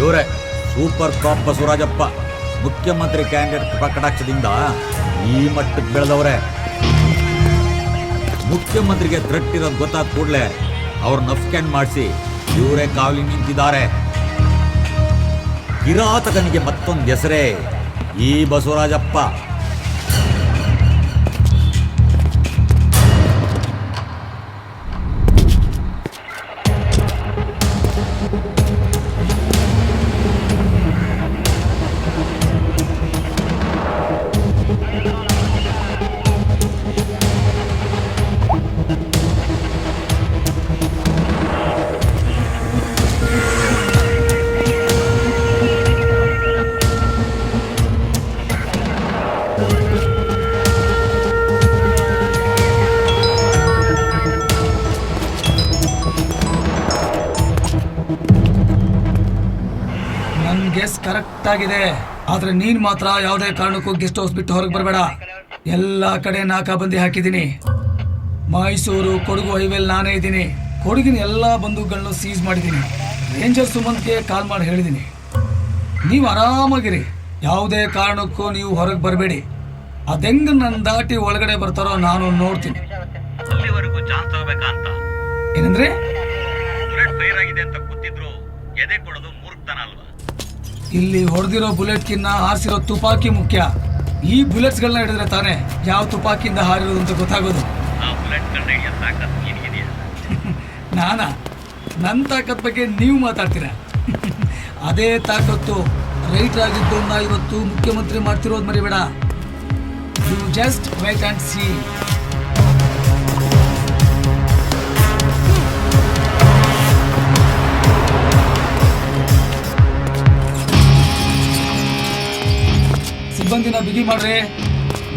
ಇವರೇ ಸೂಪರ್ ಕ್ರಾಪ್ ಬಸವರಾಜಪ್ಪ, ಮುಖ್ಯಮಂತ್ರಿ ಕ್ಯಾಂಡಿಡೇಟ್ ಕಟಾಕ್ಷದಿಂದ ಈ ಮಟ್ಟಕ್ಕೆ ಬೆಳೆದವ್ರೆ. ಮುಖ್ಯಮಂತ್ರಿಗೆ ಥ್ರೆಟ್ ಇರೋದು ಗೊತ್ತಾದ ಕೂಡಲೇ ಅವ್ರನ್ನ ಸ್ಕ್ಯಾನ್ ಮಾಡಿಸಿ ಇವರೇ ಕಾವಲಿ ನಿಂತಿದ್ದಾರೆ. ಕಿರಾತಕನಿಗೆ ಮತ್ತೊಂದು ಹೆಸರೇ ಈ ಬಸವರಾಜಪ್ಪ. ನನ್ನ ಗೆಸ್ ಕರೆಕ್ಟ್ ಆಗಿದೆ, ಆದ್ರೆ ನೀನ್ ಮಾತ್ರ ಯಾವುದೇ ಕಾರಣಕ್ಕೂ ಗೆಸ್ಟ್ ಹೌಸ್ ಬಿಟ್ಟು ಹೊರಗೆ ಬರಬೇಡ. ಎಲ್ಲ ಕಡೆ ನಾಕಾಬಂದಿ ಹಾಕಿದ್ದೀನಿ. ಮೈಸೂರು ಕೊಡಗು ಹೈವೇಲ್ ನಾನೇ ಇದ್ದೀನಿ. ಕೊಡಗಿನ ಎಲ್ಲ ಬಂದೂಕುಗಳನ್ನು ಸೀಸ್ ಮಾಡಿದ್ದೀನಿ. ರೇಂಜರ್ ಸುಮಂತ್ಗೆ ಕಾಲ್ ಮಾಡಿ ಹೇಳಿದ್ದೀನಿ. ನೀವು ಆರಾಮಾಗಿರಿ, ಯಾವುದೇ ಕಾರಣಕ್ಕೂ ನೀವು ಹೊರಗೆ ಬರಬೇಡಿ. ಅದೆಂಗ ನನ್ನ ದಾಟಿ ಒಳಗಡೆ ಬರ್ತಾರೋ ನಾನು ನೋಡ್ತೀನಿ. ಅಲ್ಲಿವರೆಗೂ ಚಾನ್ಸ್ ತಗೋಬೇಕಂತ ಏನಂದ್ರೆ ಬುಲೆಟ್ ಫೈರ್ ಆಗಿದೆ ಅಂತ ಗೊತ್ತಿದ್ರು ಎದೆ ಕೊಡೋದು ಮೂರ್ಖತನ ಅಲ್ವಾ? ಇಲ್ಲಿ ಹೊಡೆದಿರೋ ಬುಲೆಟ್ಕಿನ್ನ ಹಾರಿಸಿರೋ ತುಪಾಕಿ ಮುಖ್ಯ. ಈ ಬುಲೆಟ್ಸ್ಗಳನ್ನ ಹಿಡಿದ್ರೆ ತಾನೇ ಯಾವ ತುಪಾಕಿಯಿಂದ ಹಾರಿರೋದು ಅಂತ ಗೊತ್ತಾಗೋದು. ಆ ಬುಲೆಟ್ ಕಂಡು ಹಿಡಿಯೋ ತಾಕತ್ ನಿನಗಿದೆಯಾ? ನಾನಾ? ನನ್ನ ತಾಕತ್ ಬಗ್ಗೆ ನೀವು ಮಾತಾಡ್ತೀರಾ? ಅದೇ ತಾಕತ್ತು ರೈಟರ್ ಆಗಿದ್ದನ್ನ ಇವತ್ತು ಮುಖ್ಯಮಂತ್ರಿ ಮಾಡ್ತಿರೋದು ಮರಿಬೇಡ. You just wait and see. ಸಿಬ್ಬಂದಿನ ಬಿಗಿ ಮಾಡ್ರಿ.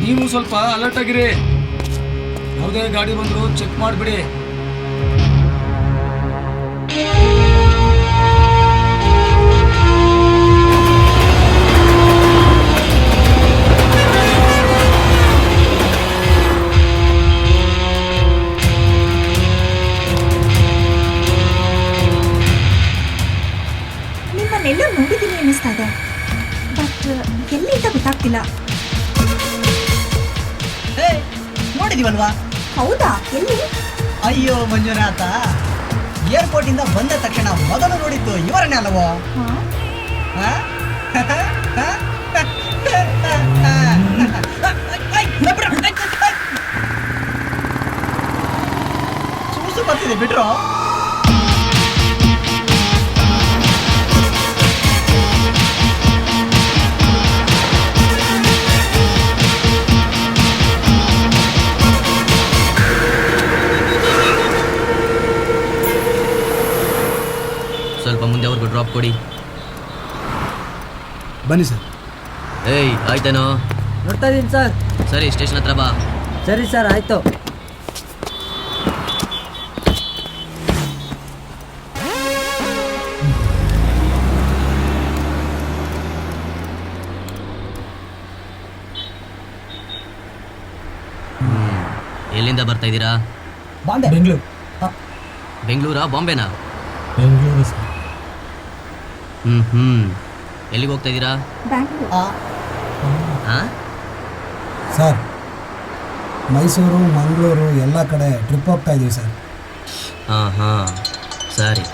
ನೀವು ಸ್ವಲ್ಪ ಅಲರ್ಟ್ ಆಗಿರಿ. ಯಾವುದೇ ಗಾಡಿ ಬಂದ್ರು ಚೆಕ್ ಮಾಡಿಬಿಡಿ. ನಿಮ್ಮನ್ನೆಲ್ಲೋ ನೋಡಿದ್ದೀನಿ ಅನ್ನಿಸ್ತಾ ಇದೆ, ಬಟ್ ಎಲ್ಲಿ ಅಂತ ಗೊತ್ತಾಗ್ತಿಲ್ಲ. ನೋಡಿದೀವಲ್ವಾ? ಹೌದಾ? ಎಲ್ಲಿ? ಅಯ್ಯೋ ಮಂಜುನಾಥ, ಏರ್ಪೋರ್ಟ್ ಇಂದ ಬಂದ ತಕ್ಷಣ ಮೊದಲು ನೋಡಿದ್ದು ಇವರನ್ನೇ ಅಲ್ವೋ? ಹಾ? ಸೂಸು ಬರ್ತಿದೆ ಬಿಟ್ರು. ಸ್ವಲ್ಪ ಮುಂದೆ ಅವ್ರಿಗೂ ಡ್ರಾಪ್ ಕೊಡಿ. ಬನ್ನಿ ಸರ್. ಏಯ್ ಆಯ್ತೇನೋ? ನೋಡ್ತಾ ಇದೀನಿ ಸರ್. ಸರಿ ಸ್ಟೇಷನ್ ಹತ್ರ ಬಾ. ಸರಿ ಸರ್, ಆಯ್ತು. ಎಲ್ಲಿಂದ ಬರ್ತಾ ಇದ್ದೀರಾ? ಬಾಂಬೆ. ಬೆಂಗಳೂರು. ಬೆಂಗಳೂರಾ ಬಾಂಬೆನಾ? ಬೆಂಗಳೂರು ಸರ್. ಎಲ್ಲಿಗೆ ಹೋಗ್ತಾ ಇದ್ದೀರಾ? ಬ್ಯಾಂಗ್ಳೂರ್. ಹಾಂ ಸರ್, ಮೈಸೂರು, ಮಂಗಳೂರು ಎಲ್ಲ ಕಡೆ ಟ್ರಿಪ್ ಹೋಗ್ತಾ ಇದ್ದೀವಿ ಸರ್. ಹಾಂ ಹಾಂ ಸರಿ.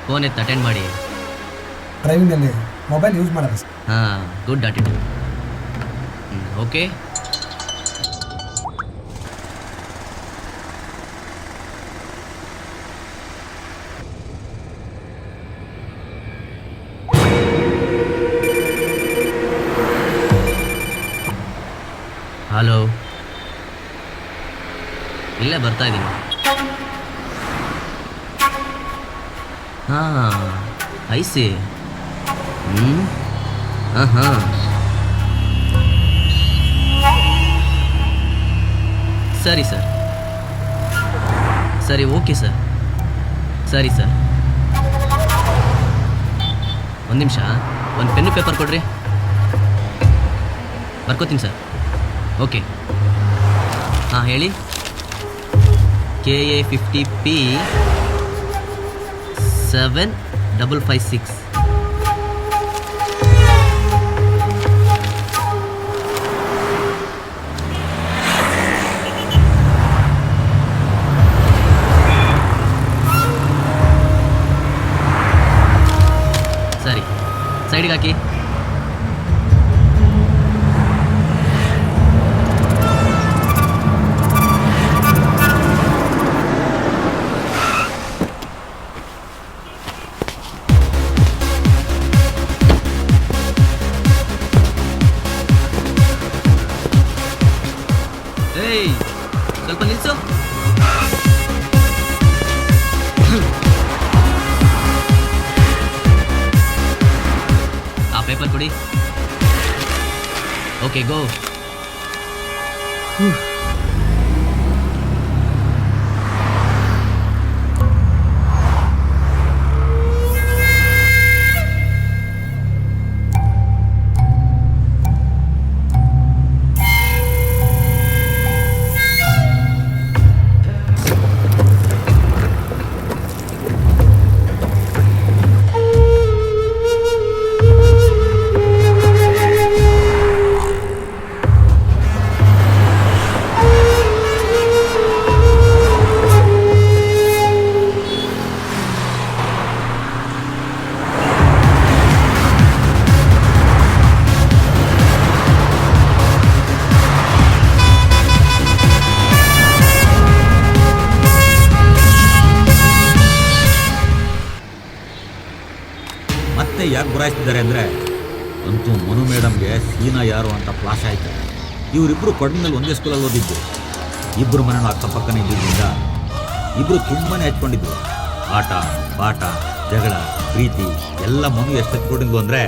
ಫೋನ್ ಎತ್ತು ಅಟೆಂಡ್ ಮಾಡಿ. ಡ್ರೈವಿಂಗಲ್ಲಿ ಮೊಬೈಲ್ ಯೂಸ್ ಮಾಡಲ್ಲ ಸರ್. ಹಾಂ ಗುಡ್ ಅಟಿಟ್ಯೂಡ್. ಓಕೆ. ಹಲೋ, ಇಲ್ಲೇ ಬರ್ತಾ ಇದ್ದೀನಿ. ಹಾಂ ಐಸಿ. ಹಾಂ ಸರಿ ಸರ್. ಸರಿ ಓಕೆ ಸರ್. ಸರಿ ಸರ್, ಒಂದು ನಿಮಿಷ, ಒಂದು ಪೆನ್ನು ಪೇಪರ್ ಕೊಡ್ರಿ, ಬರ್ಕೋತೀನಿ ಸರ್. ಓಕೆ. ಹಾಂ ಹೇಳಿ. KA50P 7556. ಸರಿ, ಸೈಡ್ಗೆ ಹಾಕಿ. ಏಯ್ ಸ್ವಲ್ಪ ನಿಲ್ಸು. ಆ ಪೇಪರ್ ಕೊಡಿ. Okay go. ಮತ್ತೆ ಯಾಕೆ ಗುರಾಯಿಸ್ತಿದ್ದಾರೆ ಅಂದರೆ, ಅಂತೂ ಮನು ಮೇಡಮ್ಗೆ ಸೀನಾ ಯಾರು ಅಂತ ಫ್ಲಾಶ್ ಆಯಿತು. ಇವರಿಬ್ಬರು ಕೊಡಗಿನಲ್ಲಿ ಒಂದೇ ಸ್ಕೂಲಲ್ಲಿ ಓದಿದ್ದು, ಇಬ್ಬರು ಮನೆಯೂ ಅಕ್ಕಪಕ್ಕನೇ ಇದ್ದಿದ್ದರಿಂದ ಇಬ್ಬರು ತುಂಬಾ ಹಚ್ಕೊಂಡಿದ್ರು. ಆಟ ಪಾಠ ಜಗಳ ಪ್ರೀತಿ ಎಲ್ಲ ಮನು ಎಷ್ಟು ಹಚ್ಕೊಂಡಿದ್ವು ಅಂದರೆ,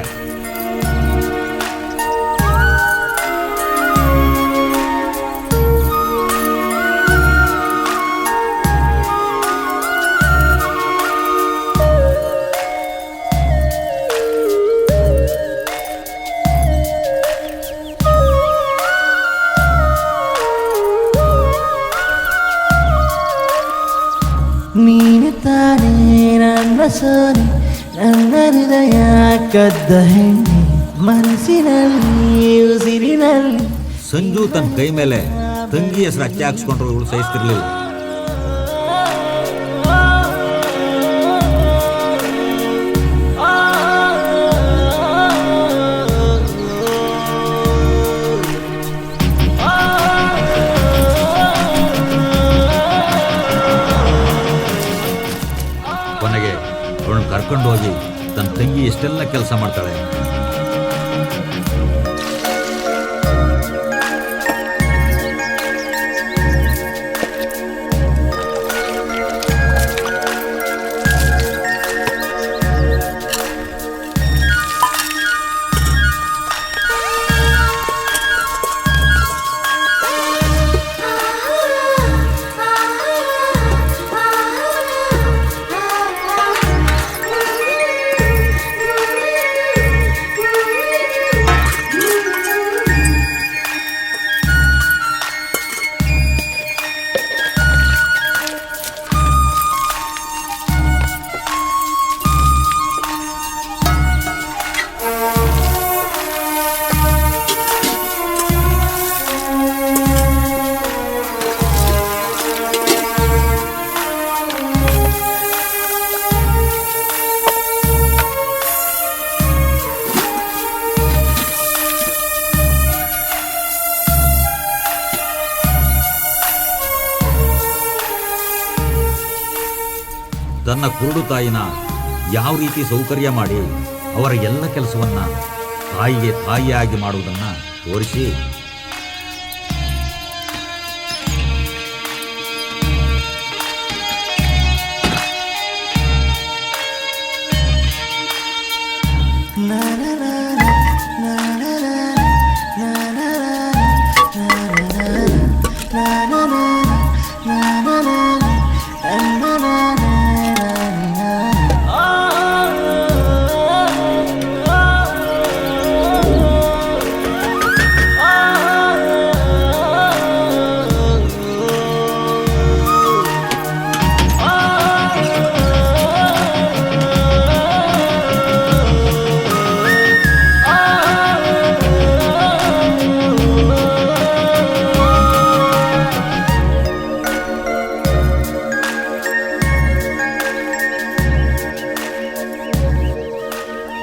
ನೀನು ತಾನೇ ನನ್ನ ಸೋನೆ, ನನ್ನ ಹೃದಯ ಕದ್ದ ಹೆಣ್ಣೆ, ಮನಸ್ಸಿನಲ್ಲಿ ಉಸಿರಿನಲ್ಲಿ. ಸಂಜು ತನ್ನ ಕೈ ಮೇಲೆ ತಂಗಿ ಹೆಸರು ಅಚ್ಚೆ ಹಾಕ್ಸ್ಕೊಂಡ್ರು ಇವಳು ಸಹಿಸ್ತಿರ್ಲಿಲ್ಲ. ಅವಳನ್ನ ಕರ್ಕೊಂಡೋಗಿ ತನ್ನ ತಂಗಿ ಎಷ್ಟೆಲ್ಲ ಕೆಲಸ ಮಾಡ್ತಾಳೆ. ತನ್ನ ಕುರುಡು ತಾಯಿನ ಯಾವ ರೀತಿ ಸೌಕರ್ಯ ಮಾಡಿ ಅವರ ಎಲ್ಲ ಕೆಲಸವನ್ನ ತಾಯಿಗೆ ತಾಯಿಯಾಗಿ ಮಾಡುವುದನ್ನು ತೋರಿಸಿ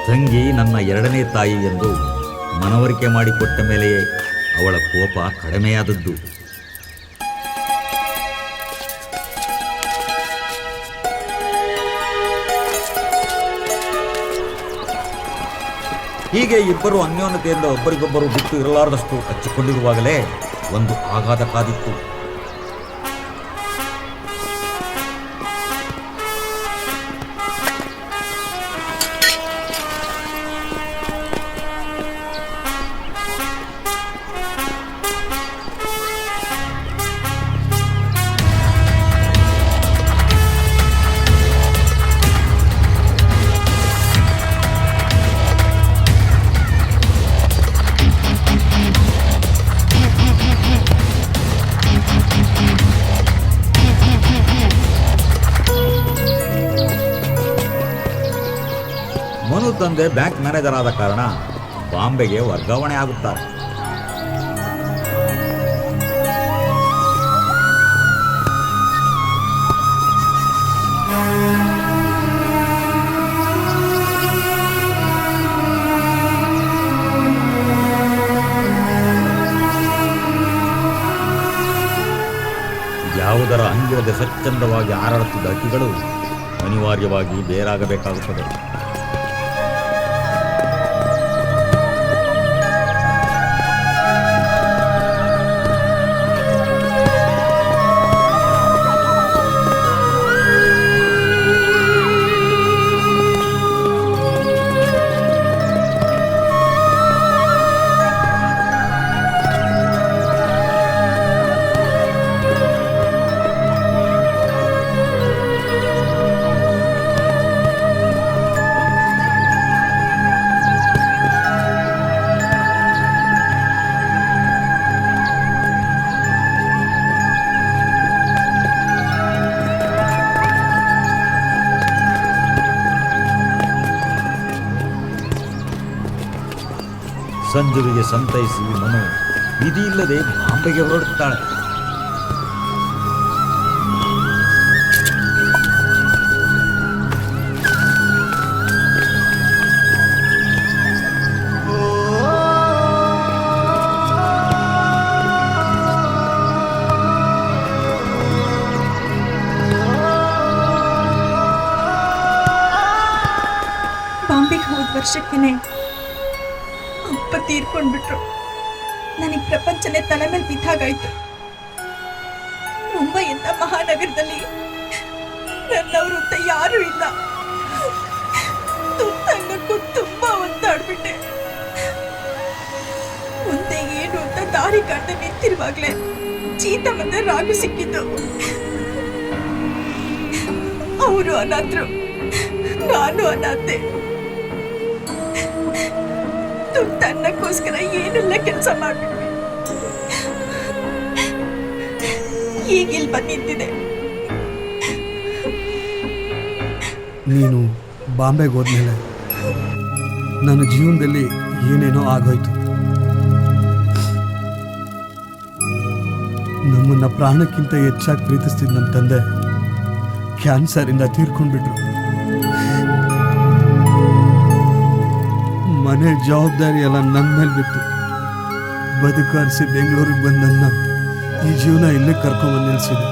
ತಂಗಿ ನನ್ನ ಎರಡನೇ ತಾಯಿ ಎಂದು ಮನವರಿಕೆ ಮಾಡಿಕೊಟ್ಟ ಮೇಲೆಯೇ ಅವಳ ಕೋಪ ಕಡಿಮೆಯಾದದ್ದು. ಹೀಗೆ ಇಬ್ಬರು ಅನ್ಯೋನ್ಯತೆಯಿಂದ ಒಬ್ಬರಿಗೊಬ್ಬರು ಬಿಟ್ಟು ಇರಲಾರದಷ್ಟು ಹಚ್ಚಿಕೊಂಡಿರುವಾಗಲೇ ಒಂದು ಆಘಾತ ಕಾದಿತ್ತು. ಮನು ತಂದೆ ಬ್ಯಾಂಕ್ ಮ್ಯಾನೇಜರ್ ಆದ ಕಾರಣ ಬಾಂಬೆಗೆ ವರ್ಗಾವಣೆ ಆಗುತ್ತಾರೆ. ಯಾವುದರ ಅಂಗಿರದೆ ಸ್ವಚ್ಛಂದವಾಗಿ ಹಾರಾಡುತ್ತಿದ್ದ ಹಕ್ಕಿಗಳು ಅನಿವಾರ್ಯವಾಗಿ ಬೇರಾಗಬೇಕಾಗುತ್ತದೆ. ಸಂಜುವಿಗೆ ಸಂತೈಸಿ ಮನು ವಿಧಿಯಿಲ್ಲದೆ ಬಾಂಬೆಗೆ ಹೊರಡುತ್ತಾಳೆ. ವರ್ಷಕ್ಕೇನೆ ಅಪ್ಪ ತೀರ್ಕೊಂಡ್ಬಿಟ್ರು. ನನಗೆ ಪ್ರಪಂಚನೇ ತಲೆ ಮೇಲೆ ಬಿದ್ದಾಗಾಯ್ತು. ಮುಂಬೈ ಅಂತ ಮಹಾನಗರದಲ್ಲಿ ನನ್ನವರು ಅಂತ ಯಾರೂ ಇಲ್ಲ. ತಂಗಕ್ಕೂ ತುಂಬಾ ಒತ್ತಾಡ್ಬಿಟ್ಟೆ. ಮುಂದೆ ಏನು ಅಂತ ದಾರಿ ಕಾಣ್ತಾ ನಿಂತಿರುವಾಗ್ಲೇ ಚೀತ ಮತ್ತೆ ರಾಗು ಸಿಕ್ಕಿದ್ದು. ಅವರು ಅನಾಥರು, ನಾನು ಅನಾಥೆ. ತನ್ನಕ್ಕೋಸ್ಕರ ಏನೆಲ್ಲ ಕೆಲಸ ಮಾಡ್ಬಿಟ್ವಿ. ಈಗ ಇಲ್ಲಿ ಬಂದು ನಿಂತಿದೆ. ನೀನು ಬಾಂಬೆಗೆ ಹೋದ್ಮೇಲೆ ನನ್ನ ಜೀವನದಲ್ಲಿ ಏನೇನೋ ಆಗೋಯ್ತು. ನಮ್ಮನ್ನ ಪ್ರಾಣಕ್ಕಿಂತ ಹೆಚ್ಚಾಗಿ ಪ್ರೀತಿಸ್ತಿದ್ದ ನಮ್ಮ ತಂದೆ ಕ್ಯಾನ್ಸರಿಂದ ತೀರ್ಕೊಂಡ್ಬಿಟ್ರು. ಮನೆ ಜವಾಬ್ದಾರಿ ಎಲ್ಲ ನನ್ನ ಮೇಲೆ ಬಿತ್ತು. ಬದುಕಾರಿಸಿ ಬೆಂಗಳೂರಿಗೆ ಬಂದು ನನ್ನ ಈ ಜೀವನ ಇಲ್ಲೇ ಕರ್ಕೊಂಡ್ಬಂದು ನಿಲ್ಲಿಸಿದೆ.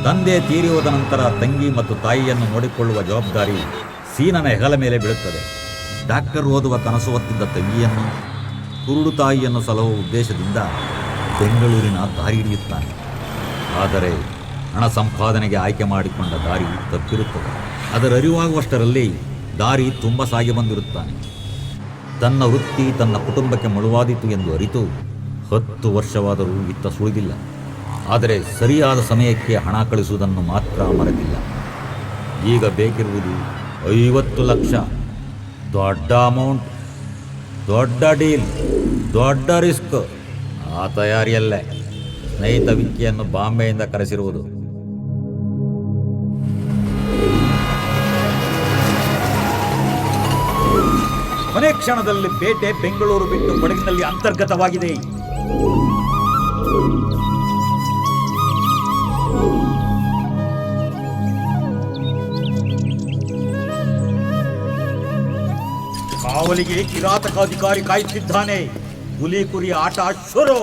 ತಂದೆ ತೀರಿ ಹೋದ ನಂತರ ತಂಗಿ ಮತ್ತು ತಾಯಿಯನ್ನು ನೋಡಿಕೊಳ್ಳುವ ಜವಾಬ್ದಾರಿ ಸೀನನ ಹೆಗಲ ಮೇಲೆ ಬೀಳುತ್ತದೆ. ಡಾಕ್ಟರ್ ಓದುವ ಕನಸು ಹೊತ್ತಿದ್ದ ತಂಗಿಯನ್ನು, ಕುರುಡು ತಾಯಿಯನ್ನು ಸಲಹುವ ಉದ್ದೇಶದಿಂದ ಬೆಂಗಳೂರಿನ ದಾರಿ ಹಿಡಿಯುತ್ತಾನೆ. ಆದರೆ ಹಣ ಸಂಪಾದನೆಗೆ ಆಯ್ಕೆ ಮಾಡಿಕೊಂಡ ದಾರಿ ತಪ್ಪಿರುತ್ತದೆ. ಅದರ ಅರಿವಾಗುವಷ್ಟರಲ್ಲಿ ದಾರಿ ತುಂಬ ಸಾಗಿ ಬಂದಿರುತ್ತಾನೆ. ತನ್ನ ವೃತ್ತಿ ತನ್ನ ಕುಟುಂಬಕ್ಕೆ ಮುಳುವಾದೀತು ಎಂದು ಅರಿತು 10 ವರ್ಷವಾದರೂ ಇತ್ತ ಸುಳಿದಿಲ್ಲ. ಆದರೆ ಸರಿಯಾದ ಸಮಯಕ್ಕೆ ಹಣ ಕಳಿಸುವುದನ್ನು ಮಾತ್ರ ಮರೆತಿಲ್ಲ. ಈಗ ಬೇಕಿರುವುದು 50 ಲಕ್ಷ. ದೊಡ್ಡ ಅಮೌಂಟ್, ದೊಡ್ಡ ಡೀಲ್, ದೊಡ್ಡ ರಿಸ್ಕ್. ಆ ತಯಾರಿಯಲ್ಲೇ ಸ್ನೇಹಿತ ವಿಕ್ಕಿಯನ್ನು ಬಾಂಬೆಯಿಂದ ಕರೆಸಿರುವುದು. ಕೊನೆ ಕ್ಷಣದಲ್ಲಿ ಬೇಟೆ ಬೆಂಗಳೂರು ಬಿಟ್ಟು ಕೊಡಗಿನಲ್ಲಿ ಅಂತರ್ಗತವಾಗಿದೆ. ಕಾವಲಿಗೆ ಕಿರಾತಕಾಧಿಕಾರಿ ಕಾಯುತ್ತಿದ್ದಾನೆ. ಹುಲಿ ಕುರಿ ಆಟ ಶುರು.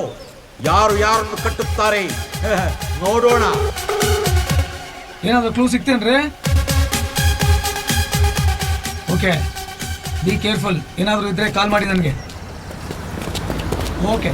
ಯಾರು ಯಾರನ್ನು ಕಟ್ಟುತ್ತಾರೆ ನೋಡೋಣ. ಏನಾದ್ರು ಕ್ಲೂ ಸಿಗ್ತೇನ್ರಿ? Okay, be careful. ಏನಾದರೂ ಇದ್ರೆ ಕಾಲ್ ಮಾಡಿ ನನಗೆ. ಓಕೆ.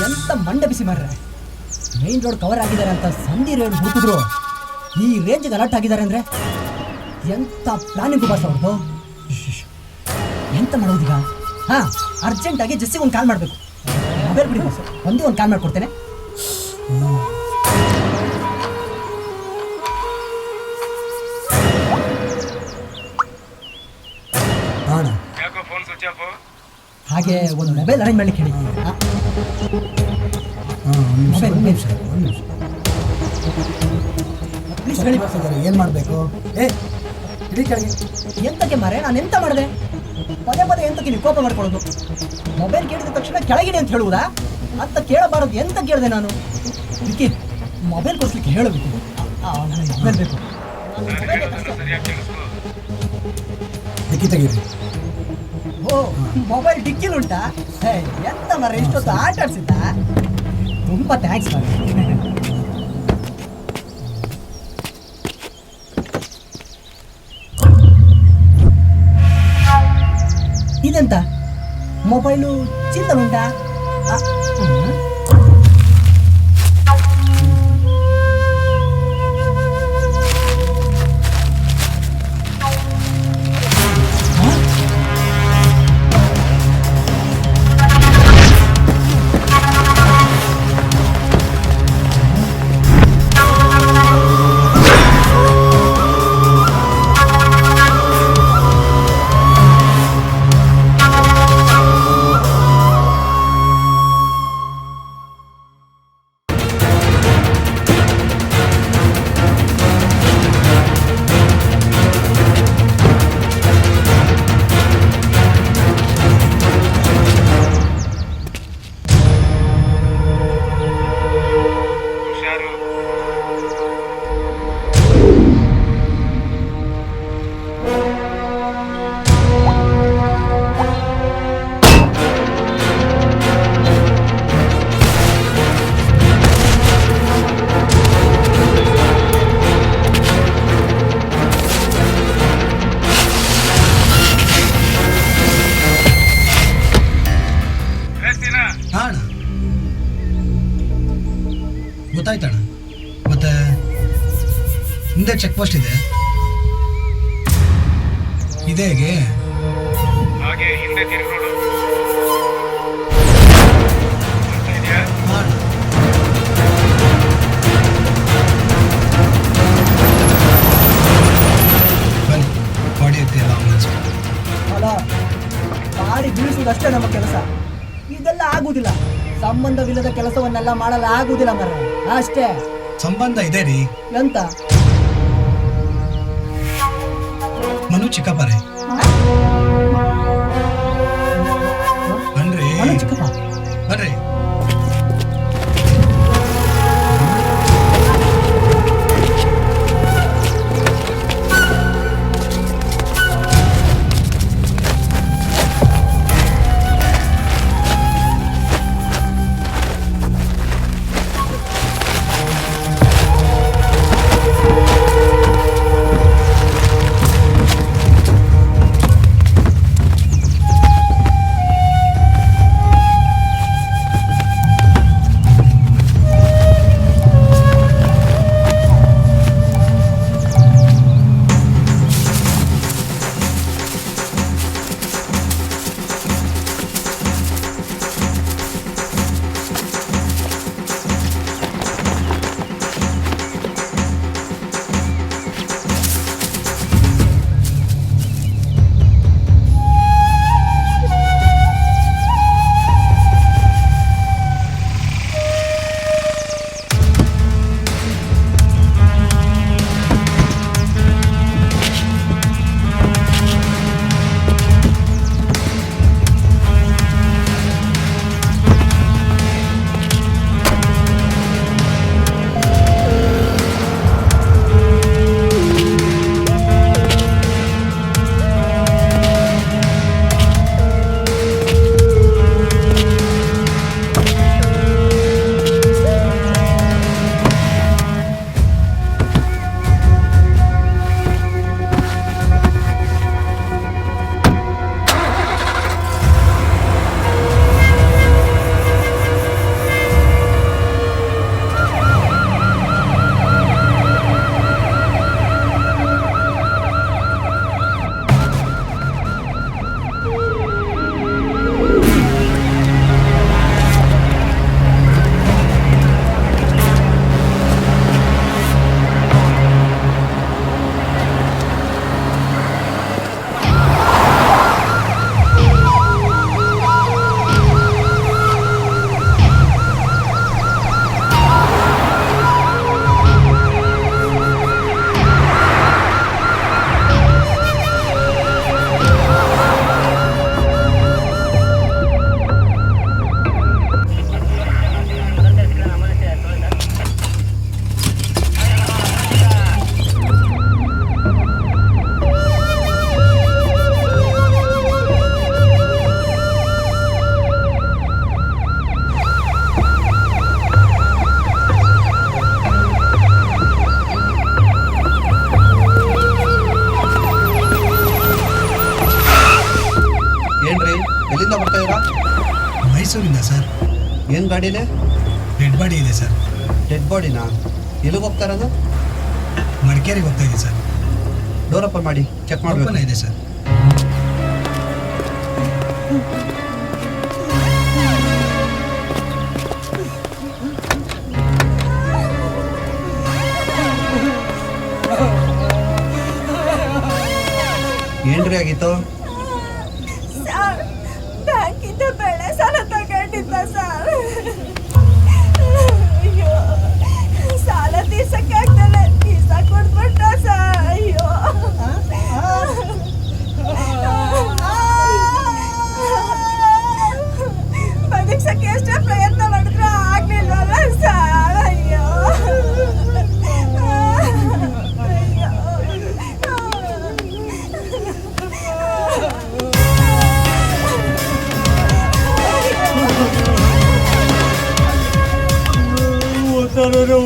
ಎಂತ ಮಂಡ ಬಿಸಿ ಮಾರ್ರೆ. ಮೇನ್ ರೋಡ್ ಕವರ್ ಆಗಿದ್ದಾರೆ ಅಂತ ಸಂಧಿ ರೇಡ್ ಹುಡುಕಿದ್ರು ಈ ರೇಂಜ್ಗೆ ಅಲರ್ಟ್ ಆಗಿದ್ದಾರೆ ಅಂದ್ರೆ ಎಂತ ಪ್ಲಾನಿಂಗ್ ಬಾಸ್ ಅವ್ರದ್ದು. ಎಂತ ಮಾಡೋದೀಗ? ಹಾ, ಅರ್ಜೆಂಟಾಗಿ ಜಸ್ಸಿಗೆ ಒಂದು ಕಾಲ್ ಮಾಡಬೇಕು. ಮೊಬೈಲ್ ಬಿಡಿ ಬಾಸ್, ಒಂದೇ ಒಂದು ಕಾಲ್ ಮಾಡಿಕೊಡ್ತೇನೆ. ಹಾಗೆ ಒಂದು ಮೊಬೈಲ್ ಅರೇಂಜ್ ಮಾಡ್ಲಿಕ್ಕೆ ಹೇಳಿ. ಪ್ಲೀಸ್ ಹೇಳಿ ಬಾಸ್. ಏನು ಮಾಡಬೇಕು? ಎಂತಕ್ಕೆ ಮಾರೆ? ನಾನು ಎಂತ ಮಾಡಿದೆ? ಪದೇ ಪದೇ ಎಂತಕ್ಕೆ ನೀವು ಕೋಪ ಮಾಡ್ಕೊಳ್ಳೋದು? ಮೊಬೈಲ್ ಕೇಳಿದ ತಕ್ಷಣ ಕೆಳಗಿಡಿ ಅಂತ ಹೇಳುವುದಾ? ಅಂತ ಕೇಳಬಾರದು. ಎಂತ ಕೇಳಿದೆ ನಾನು? ವಿಕ್ಕಿ, ಮೊಬೈಲ್ ಕೊಡ್ಲಿಕ್ಕೆ ಹೇಳಬೇಕು. ನನಗೆ ಮೊಬೈಲ್ ಬೇಕು. ಡಿಕ್ಕಿ ತೆಗೀರಿ. ಓ, ಮೊಬೈಲ್ ಡಿಕ್ಕಿಲುಂಟಾ? ಎಂತ ಮರ ಇಷ್ಟೊತ್ತು ಆಟ ಆಡ್ಸಿದ್ದ? ತುಂಬ ಥ್ಯಾಂಕ್ಸ್ ಮಾಡಿ. ಇದೆಂತ ಮೊಬೈಲು ಚಿಲ್ಲುಂಟಾ? ಮುಂದೆ ಚೆಕ್ ಪೋಸ್ಟ್ ಇದೆ. ಇದೆ ಹೇಗೆ? ಹಾಗೆ ಹಿಂದೆ ತಿರುಗಿ ನೋಡು. ಮಾಡು. ಬನ್ನಿ, ಹೊಡೆಯುತ್ತೆ ಎಲ್ಲ ಆಂಬುಲೆನ್ಸ್. ಅಲ್ಲ, ಗಾಡಿ ಬೀಳಿಸುವುದಷ್ಟೇ ನಮ್ಮ ಕೆಲಸ. ಇದೆಲ್ಲ ಆಗುದಿಲ್ಲ. ಸಂಬಂಧವಿಲ್ಲದ ಕೆಲಸವನ್ನೆಲ್ಲ ಮಾಡಲು ಆಗುದಿಲ್ಲ ಮರ. ಅಷ್ಟೇ. ಸಂಬಂಧ ಇದೆ ರೀ. ಎಂತ? ಮನು ಚಿಕ್ಕಪ್ಪರೇ. ಬನ್ರಿ ಮನು ಚಿಕ್ಕಪ್ಪ. ಬರ್ರಿ. ಮೈಸೂರಿಂದ ಸರ್. ಏನು ಗಾಡಿಲೇ? ಡೆಡ್ ಬಾಡಿ ಇದೆ ಸರ್. ಡೆಡ್ ಬಾಡಿನಾ? ಎಲ್ಲಿಗೆ ಹೋಗ್ತಾರದು? ಮಡಿಕೇರಿಗೆ ಹೋಗ್ತಾ ಇದೆ ಸರ್. ಡೋರ್ ಓಪನ್ ಮಾಡಿ ಚೆಕ್ ಮಾಡಬೇಕು. ಇದೆ ಸರ್. ಏನ್ರಿ ಆಗಿತ್ತು? ಸರ್, ಬ್ಯಾಂಕಿಂದ ಬೆಳೆ ಸಾಲ ತಗೊಂಡಿದ್ದ ಸರ್. ಅಯ್ಯೋ, ಸಾಲ ತೀರ್ಸಕ್ಕಾಗ್ದಲ್ಲ ತೀರ್ಸ ಕೊಟ್ಬಿಟ್ಟ ಸರ್. ಅಯ್ಯೋ, ಬದುಕ್ಸಕ್ಕೆ ಎಷ್ಟೇ ಪ್ರಯತ್ನ ಮಾಡಿದ್ರೆ ಆಗ್ಲಿಲ್ವಲ್ಲ ಸರ್. ಅಯ್ಯೋ,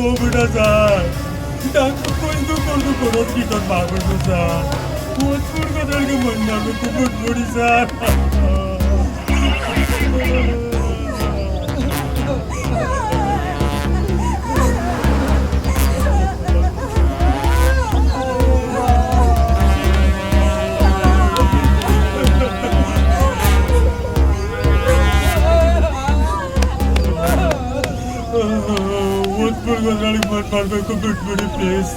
ಹೋಗ್ಬಿಡ ಸರ್. ಡಾಕ್ಟರ್ ಕೊಡೋದು ಕಿತ್ತೋದು ಮಾಡ್ಬಿಡ್ತು ಸರ್. ಓದ್ಬಿಡ್ಕೋದ್ರಿಗೆ ಮಣ್ಣಾಗುತ್ತೆ ಬಿಟ್ಬಿಡಿ ಸರ್. ಬದಲಾಗಿ ಫೋನ್ ಮಾಡಬೇಕು, ಬಿಟ್ಬಿಡಿ ಪ್ಲೀಸ್.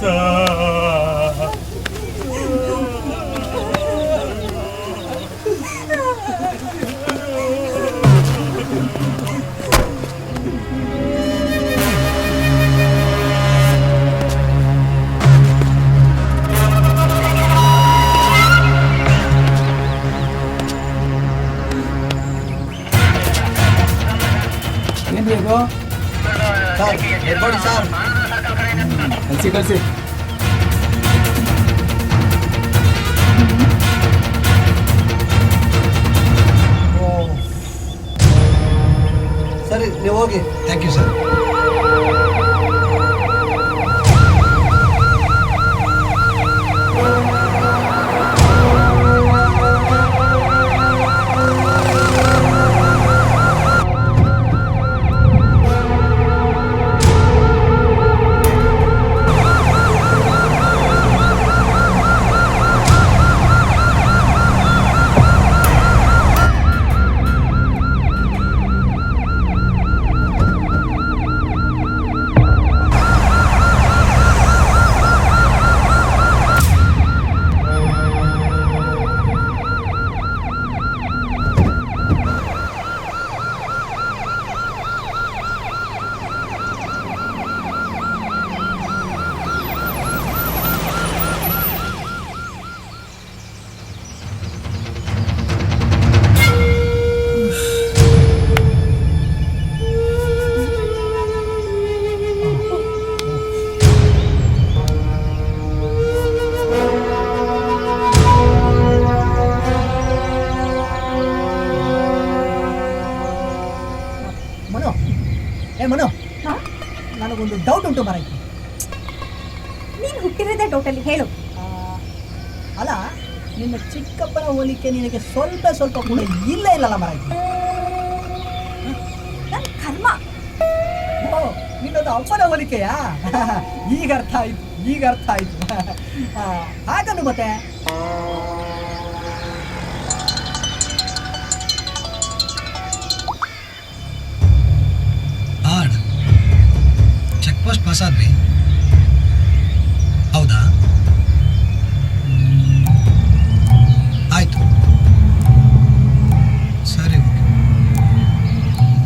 ಏನು ಬೇಕು ಸರ್ ಎರ್ಬೋದು ಸರ್. ಕಳಿಸಿ ಕಳಿಸಿ. ಸರಿ ನೀವು ಹೋಗಿ. Thank you sir. ಮನು, ಏ ಮನು, ನನಗೊಂದು ಡೌಟ್ ಉಂಟು ಮಾರಾಯ್ತು. ನೀನು ಹುಟ್ಟಿರೋದೇ ಡೌಟಲ್ಲಿ ಹೇಳು. ಅಲ್ಲ, ನಿನ್ನ ಚಿಕ್ಕಪ್ಪನ ಹೋಲಿಕೆ ನಿನಗೆ ಸ್ವಲ್ಪ ಕೂಡ ಇಲ್ಲಲ್ಲ ಮಾರಾಯ್ತು. ನನ್ನ ಕರ್ಮ. ಓ, ನಿನ್ನದು ಅಪ್ಪನ ಹೋಲಿಕೆಯಾ? ಈಗ ಅರ್ಥ ಆಯ್ತು. ಹಾಗನ್ನು ಮತ್ತೆ ಚೆಕ್ ಪೋಸ್ಟ್ ಪಾಸ್ ಆದ್ವಿ. ಹೌದಾ? ಆಯ್ತು, ಸರಿ,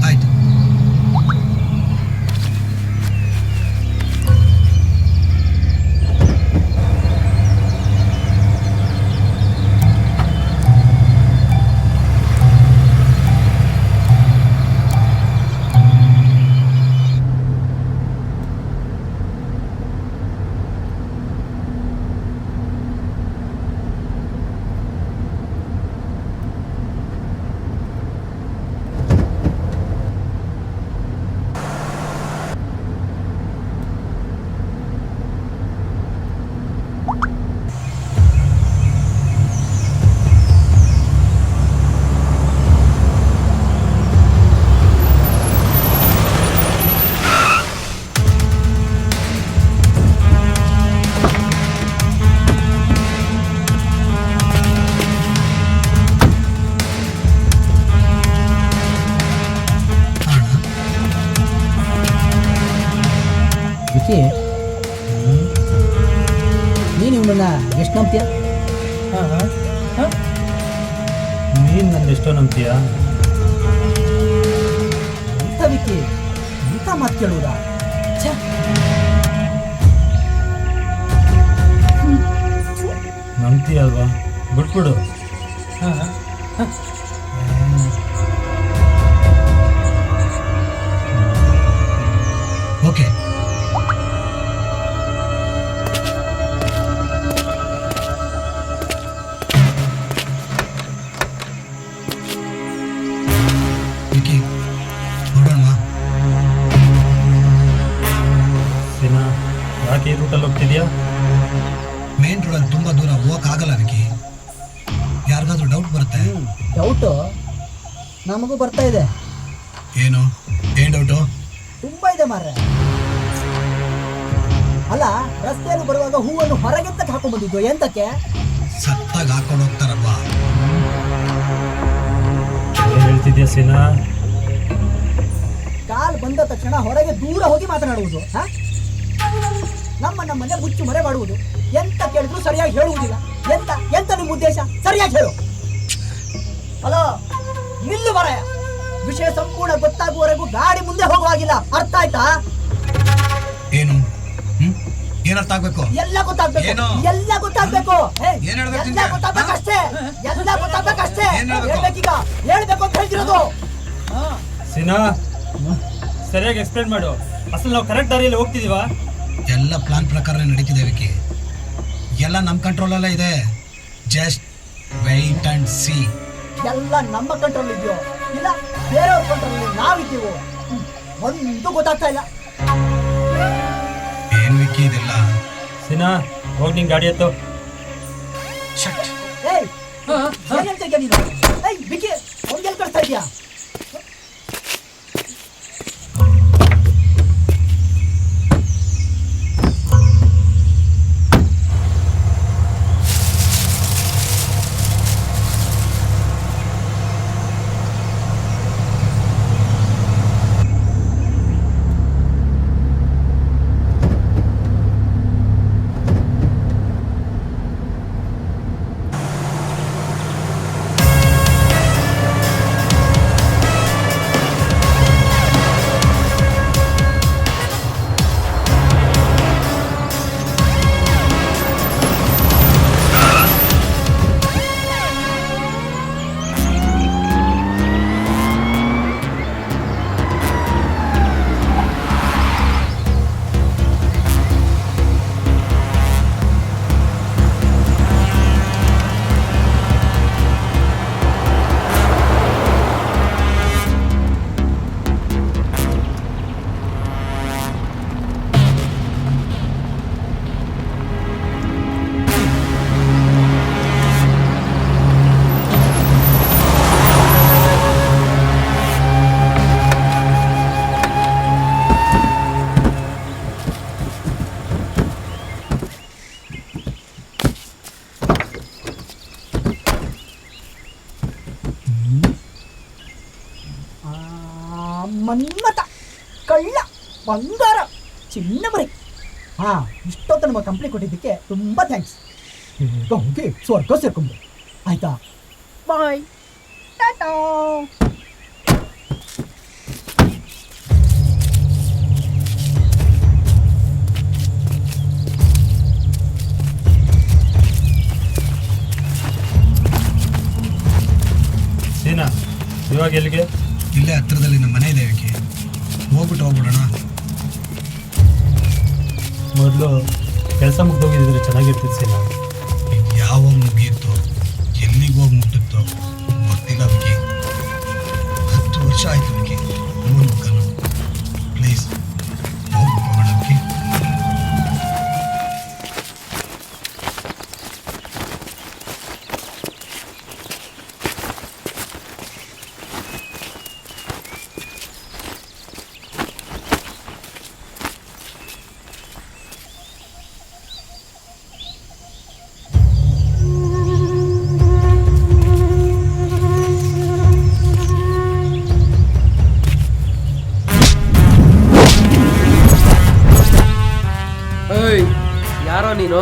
ಆಯ್ತು. ನೀನು ಇವನನ್ನ ಎಷ್ಟು ನಂಬ್ತೀಯ? ನೀನು ನನ್ನ ಎಷ್ಟೋ ನಂಬ್ತೀಯಾ? ಇಂಥ ವಿಕಿ ಇಂಥ ಮಾತು ಕೇಳುವುದಾ? ನಂಬ್ತೀಯ ಅಲ್ವಾ? ಬಿಟ್ಬಿಡು. ಓಕೆ, ವಿಕಿ ಹೊರಡೋಣ. ಸಿನಾ, ಯಾಕೆ ಈ ರೂಟಲ್ಲಿ ಹೋಗ್ತಿದ್ಯಾ? ಮೇನ್ ರೋಡಲ್ಲಿ ತುಂಬ ದೂರ ಹೋಗೋಕ್ಕಾಗಲ್ಲ ವಿಕಿ. ಯಾರಿಗಾದ್ರೂ ಡೌಟ್ ಬರುತ್ತೆ. ಡೌಟು ನಮಗೂ ಬರ್ತಾ ಇದೆ. ಏನು ಡೌಟು? ತುಂಬ ಇದೆ ಮಾರ್ರೆ. ಅಲ್ಲ, ರಸ್ತೆಯಲ್ಲಿ ಬರುವಾಗ ಹೂವನ್ನು ಹೊರಗೆತ್ತಕ್ಕೆ ಹಾಕೊಂಡ್ ಬಂದಿದ್ದು ಎಂತಕ್ಕೆ? ಸತ್ತಾಗ ಹಾಕೊಂಡು ಹೋಗ್ತಾರಲ್ವಾ? ಏನು ಹೇಳ್ತಿದ್ಯಾ ಸಿನಾ? ಕಾಲ್ ಬಂದ ತಕ್ಷಣ ಹೊರಗೆ ದೂರ ಹೋಗಿ ಮಾತನಾಡುವುದು. ನಮ್ಮನ್ನೇ ಮುಚ್ಚು ಮರೆ ಮಾಡುವುದು, ಎಂತ ಕೇಳಿದ್ರು ಸರಿಯಾಗಿ ಹೇಳುವುದಿಲ್ಲ. ಎಂತ ಎಂತ ನಿಮ್ಮ ಉದ್ದೇಶ? ಸರಿಯಾಗಿ ಹೇಳು. ಹಲೋ, ನಿಲ್ಲು ಮರೆಯ. ವಿಷಯ ಸಂಪೂರ್ಣ ಗೊತ್ತಾಗುವವರೆಗೂ ಗಾಡಿ ಮುಂದೆ ಹೋಗುವಾಗಿಲ್ಲ, ಅರ್ಥ ಆಯ್ತಾ? ಏನು ಏನರ್ಥ ಆಗ್ಬೇಕು? ಎಲ್ಲ ಗೊತ್ತಾಗ್ಬೇಕು, ಎಲ್ಲ ಗೊತ್ತಾಗ್ಬೇಕು, ಎಲ್ಲ ಗೊತ್ತಾಗ್ಬೇಕಷ್ಟೇ, ಎಲ್ಲ ಗೊತ್ತಾಗ್ಬೇಕಷ್ಟೇ. ಹೇಳ್ಬೇಕೀಗ, ಹೇಳ್ಬೇಕು ಅಂತ ಹೇಳ್ತಿರೋದು. ಸಿನಾ, ಸರಿಯಾಗಿ ಎಕ್ಸ್ಪ್ಲೇನ್ ಮಾಡು. ಅಸಲು ನಾವು ಕರೆಕ್ಟ್ ದಾರಿಯಲ್ಲಿ ಹೋಗ್ತಿದೀವಾ? ಎಲ್ಲ ಪ್ಲಾನ್ ಪ್ರಕಾರ ನಡೀತಿದೆ ವಿಕಿ. ಎಲ್ಲ ನಮ್ಮ ಕಂಟ್ರೋಲಲ್ಲೇ ಇದೆ. Just weight and C. ಎಲ್ಲ ನಮ್ಮ ಕಂಟ್ರೋಲ್ ಇದೆಯೋ ಇಲ್ಲ ಬೇರೆಯವ್ರ ಕಂಟ್ರೋಲ್ ನಾವಿದ್ದೀವೋ ಒಂದು ಗೊತ್ತಾಗ್ತಾ ಇಲ್ಲ. ಏನ್ ವಿಕಿ ಇದೆಲ್ಲ? ಸಿನಾ, ಹೋಗಿ ನಿನ್ ಗಾಡಿ ಎತ್ತು. ಏಯ್, ಏನ್ ಹೇಳ್ತಾ ಇದ್ಯಾ ನೀನು? ಏಯ್ ಬಿಕಿ, ಒಂದೆಲ್ ಕಳಿಸ್ತಾ ಇದ್ಯಾ? ಮನ್ಮತ, ಕಳ್ಳ, ಬಂಗಾರ, ಚಿನ್ನ ಬರೀ. ಹಾ, ಇಷ್ಟೊತ್ತು ನಮ್ಮ ಕಂಪ್ನಿ ಕೊಟ್ಟಿದ್ದಕ್ಕೆ ತುಂಬಾ ಥ್ಯಾಂಕ್ಸ್. ಹೋಗಿ ಸ್ವರ್ಗ ಸೇರ್ಕೊಂಡು ಆಯ್ತಾ? ಬಾಯ್, ಟಾಟಾ. ಸೀನಾ, ಇವಾಗ ಎಲ್ಲಿಗೆ? ಇಲ್ಲೇ ಹತ್ರದಲ್ಲಿ ನಮ್ಮ ಮನೆ ಇದೆ ವಿಕಿ. ಹೋಗ್ಬಿಟ್ಟು ಹೋಗ್ಬಿಡೋಣ. ಮೊದಲು ಕೆಲಸ ಮುಗ್ದೋಗಿದ್ರೆ ಚೆನ್ನಾಗಿರ್ತಿತ್ತು ಸೀನಾ. ಯಾವಾಗ ಮುಗಿಯುತ್ತೋ, ಎಲ್ಲಿಗೆ ಹೋಗಿ ಮುಟ್ಟುತ್ತೋ ಗೊತ್ತಿಲ್ಲ ವಿಕಿ. 10 ವರ್ಷ ಆಯ್ತು ವಿಕಿ. ನೋಡ್ಬೇಕಲ್ಲ, ಪ್ಲೀಸ್ ಹೋಗ್ಬಿಟ್ಟು ಹೋಗೋಣ ವಿಕಿ. ಯಾರೋ ನೀನು?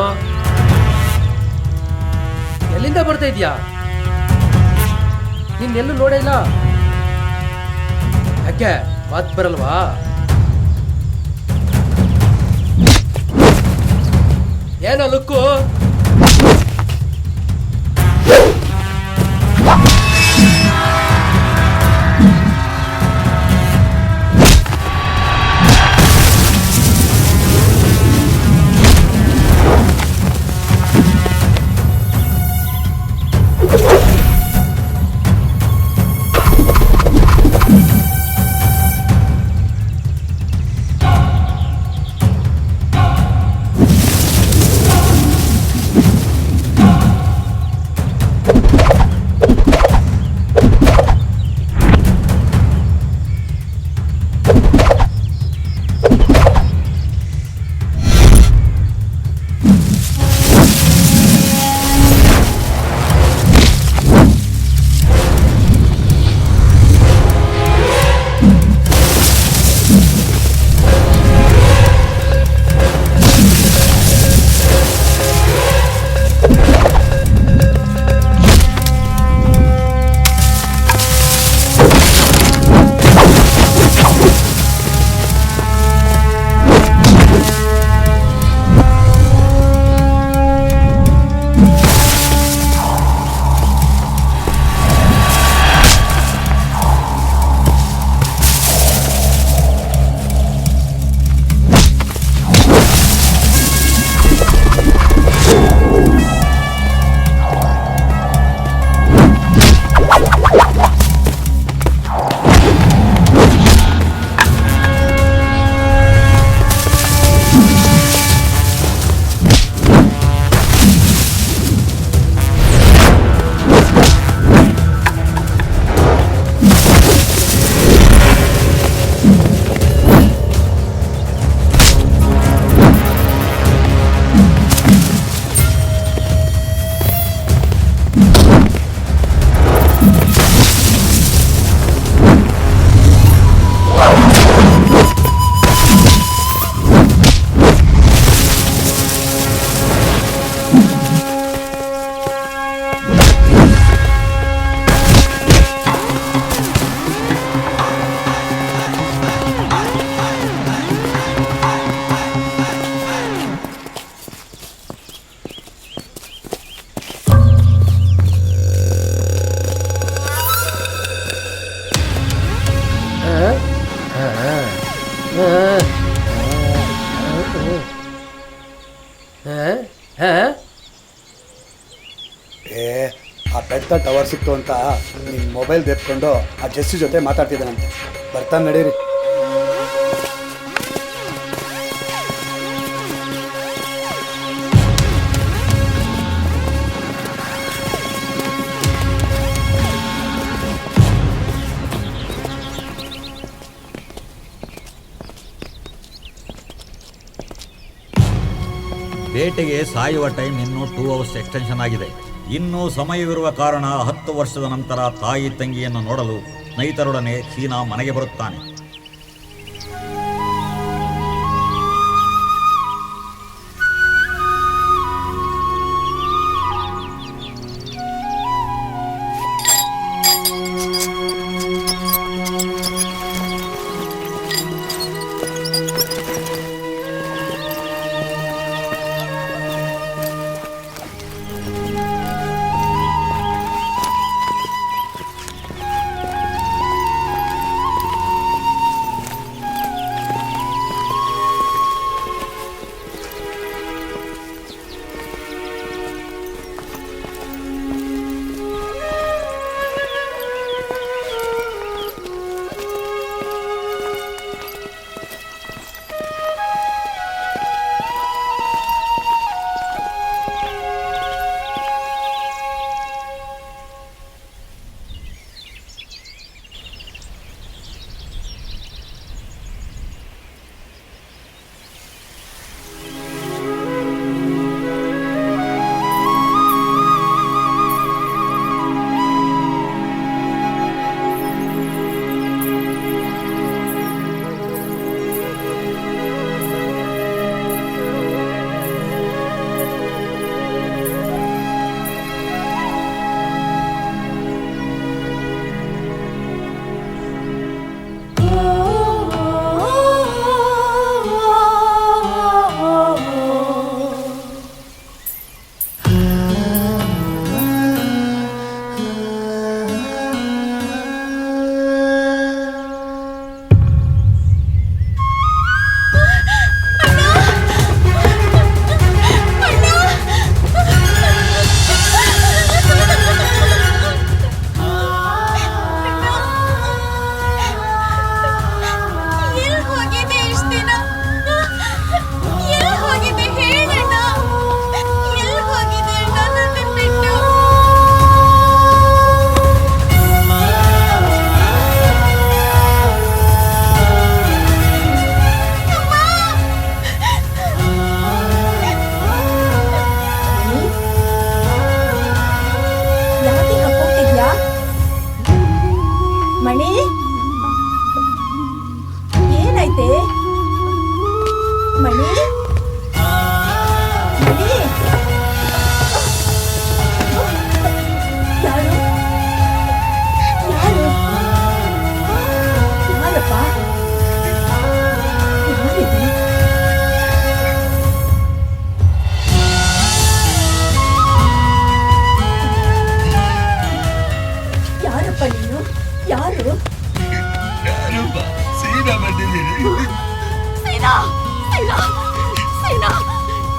ಎಲ್ಲಿಂದ ಬರ್ತಾ ಇದೀಯಾ? ನಿನ್ನೆಲ್ಲೂ ನೋಡೇ ಇಲ್ಲ. ಯಾಕೆ ಮಾತು ಬರಲ್ವಾ? ಏನೋ ಲುಕ್ಕು? ಆ ಬೆಟ್ಟ ಟವರ್ ಸಿಕ್ತು ಅಂತ ನಿಮ್ಮ ಮೊಬೈಲ್ ತೆಗೆದುಕೊಂಡು ಆ ಜೆಸ್ಸಿ ಜೊತೆ ಮಾತಾಡ್ತಿದ್ದಾನಂತೆ. ಬರ್ತಾನೆ ನಡೀರಿ. ಬೇಟೆಗೆ ಸಾಯುವ ಟೈಮ್ ಇನ್ನೂ 2 ಅವರ್ಸ್ ಎಕ್ಸ್ಟೆನ್ಷನ್ ಆಗಿದೆ. ಇನ್ನೂ ಸಮಯವಿರುವ ಕಾರಣ 10 ವರ್ಷದ ನಂತರ ತಾಯಿ ತಂಗಿಯನ್ನು ನೋಡಲು ಸ್ನೇಹಿತರೊಡನೆ ಸೀನಾ ಮನೆಗೆ ಬರುತ್ತಾನೆ.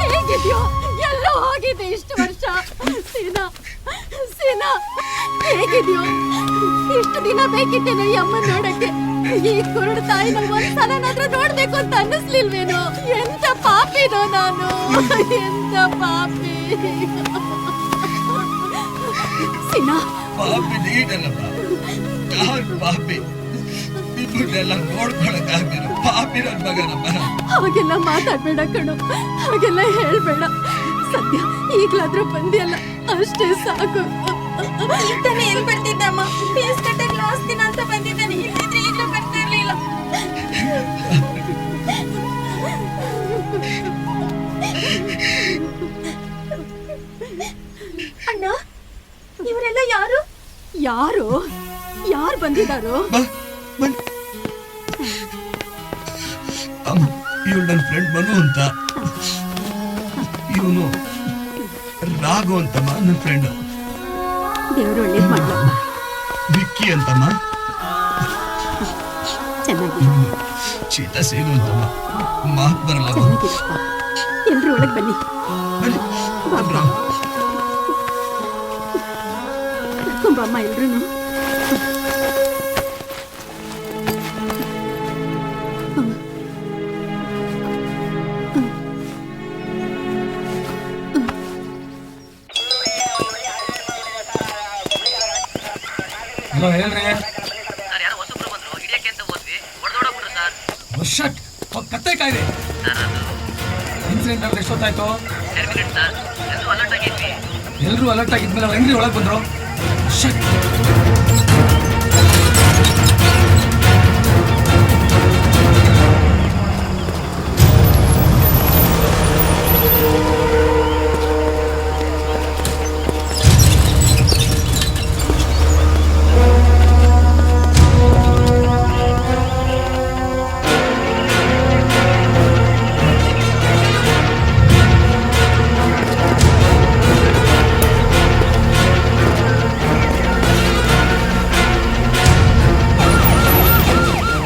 ಹೇಗಿದ್ಯೋ? ಎಲ್ಲೋ ಹೋಗಿದೆ ಇಷ್ಟು ವರ್ಷ. ಸೀನಾ, ಸೀನಾ ಹೇಗಿದ್ಯೋ? ಇಷ್ಟು ದಿನ ಬೇಕಿತ್ತೇನೋ ಈ ಅಮ್ಮ ನೋಡಕ್ಕೆ. ಈ ಕುರುಡು ತಾಯಿನ ಒಂದ್ಸಲನಾದ್ರೂ ನೋಡ್ಬೇಕು ಅಂತ ಅನ್ನಿಸ್ಲಿಲ್ವೇನೋ? ಎಂತ ಪಾಪಿನೋ ನಾನು, ಎಂತ ಪಾಪಿ. ಸೀನಾ, ಪಾಪಿ ನೀಡಲ್ಲಮ್ಮ, ನಾನು ಪಾಪಿ. ನಿಮ್ಮನ್ನೆಲ್ಲ ನೋಡ್ಕೊಳಕ್ಕಾಗಿರೋ ಪಾಪಿ ನನ್ನ ಮಗನಮ್ಮ. ಹಾಗೆಲ್ಲ ಮಾತಾಡ್ಬೇಡ ಕಣೋ, ಹಾಗೆಲ್ಲ ಹೇಳ್ಬೇಡ. ಸದ್ಯ ಈಗ್ಲಾದ್ರೂ ಬಂದಿಯಲ್ಲ, ಅಷ್ಟೇ ಸಾಕು. ಇದ್ದಾನೆ ಎಲ್ಲಿ ಬರ್ತಿದ್ದಮ್ಮ? ಫೀಸ್ ಕಟ್ಟಕ್ಕೆ ಲಾಸ್ಟ್ ದಿನ ಅಂತ ಬಂದಿದ್ದಾನೆ, ಇಲ್ಲಿದ್ರೆ ಈಗಲೂ ಬರ್ತಾ ಇರ್ಲಿಲ್ಲ. ಅಣ್ಣ, ಇವರೆಲ್ಲ ಯಾರು? ಯಾರು ಯಾರು ಬಂದಿದ್ದಾರೋ? ಇವಳು ನನ್ನ ಫ್ರೆಂಡ್ ಮನು ಅಂತ, ಇವನು ರಾಘು ಅಂತಮ್ಮ ನನ್ನ ಫ್ರೆಂಡ್. ದೇವರು ಒಳ್ಳೇದು ಮಾಡ್ಲಪ್ಪ. ವಿಕ್ಕಿ ಅಂತಮ್ಮ. ಚೆನ್ನಾಗಿ ಶೀತ ಸೇರು ಅಂತಮ್ಮ ಮಾತು ಬರಲ್ಲಮ್ಮ. ಎಲ್ರು ಒಳಗೆ ಬನ್ನಿ. ಬನ್ನಿ ಬಂದ್ರು. ಕರ್ಕೊಂಬಮ್ಮ ಎಲ್ರು. ಹಲೋ ಹೇಳ್ರಿ. ಸರ್ ಯಾರೋ ಹೊಸಬ್ರು ಬಂದ್ರು ಹಿಡಿಯಕ್ಕೆ ಅಂತ ಹೋದ್ವಿ ಹೊಡೆದೋಡಬಿಟ್ರು ಸರ್. ಶಟ್ ಕತ್ತೆ ಕಾಯ್ದೆ. ಸರ್ ಅದು ಇನ್ಸಿಡೆಂಟ್ ಆದ್ರೆ ಎಷ್ಟೊತ್ತಾಯ್ತು? 10 ಮಿನಿಟ್ಸ್ ಸರ್. ಎಲ್ಲರೂ ಅಲರ್ಟ್ ಆಗಿದ್ವಿ. ಎಲ್ಲರೂ ಅಲರ್ಟ್ ಆಗಿದ್ಮೇಲೆ ಅವ್ರು ಹೆಂಗ್ರಿ ಒಳಗೆ ಬಂದ್ರು? ಶಟ್.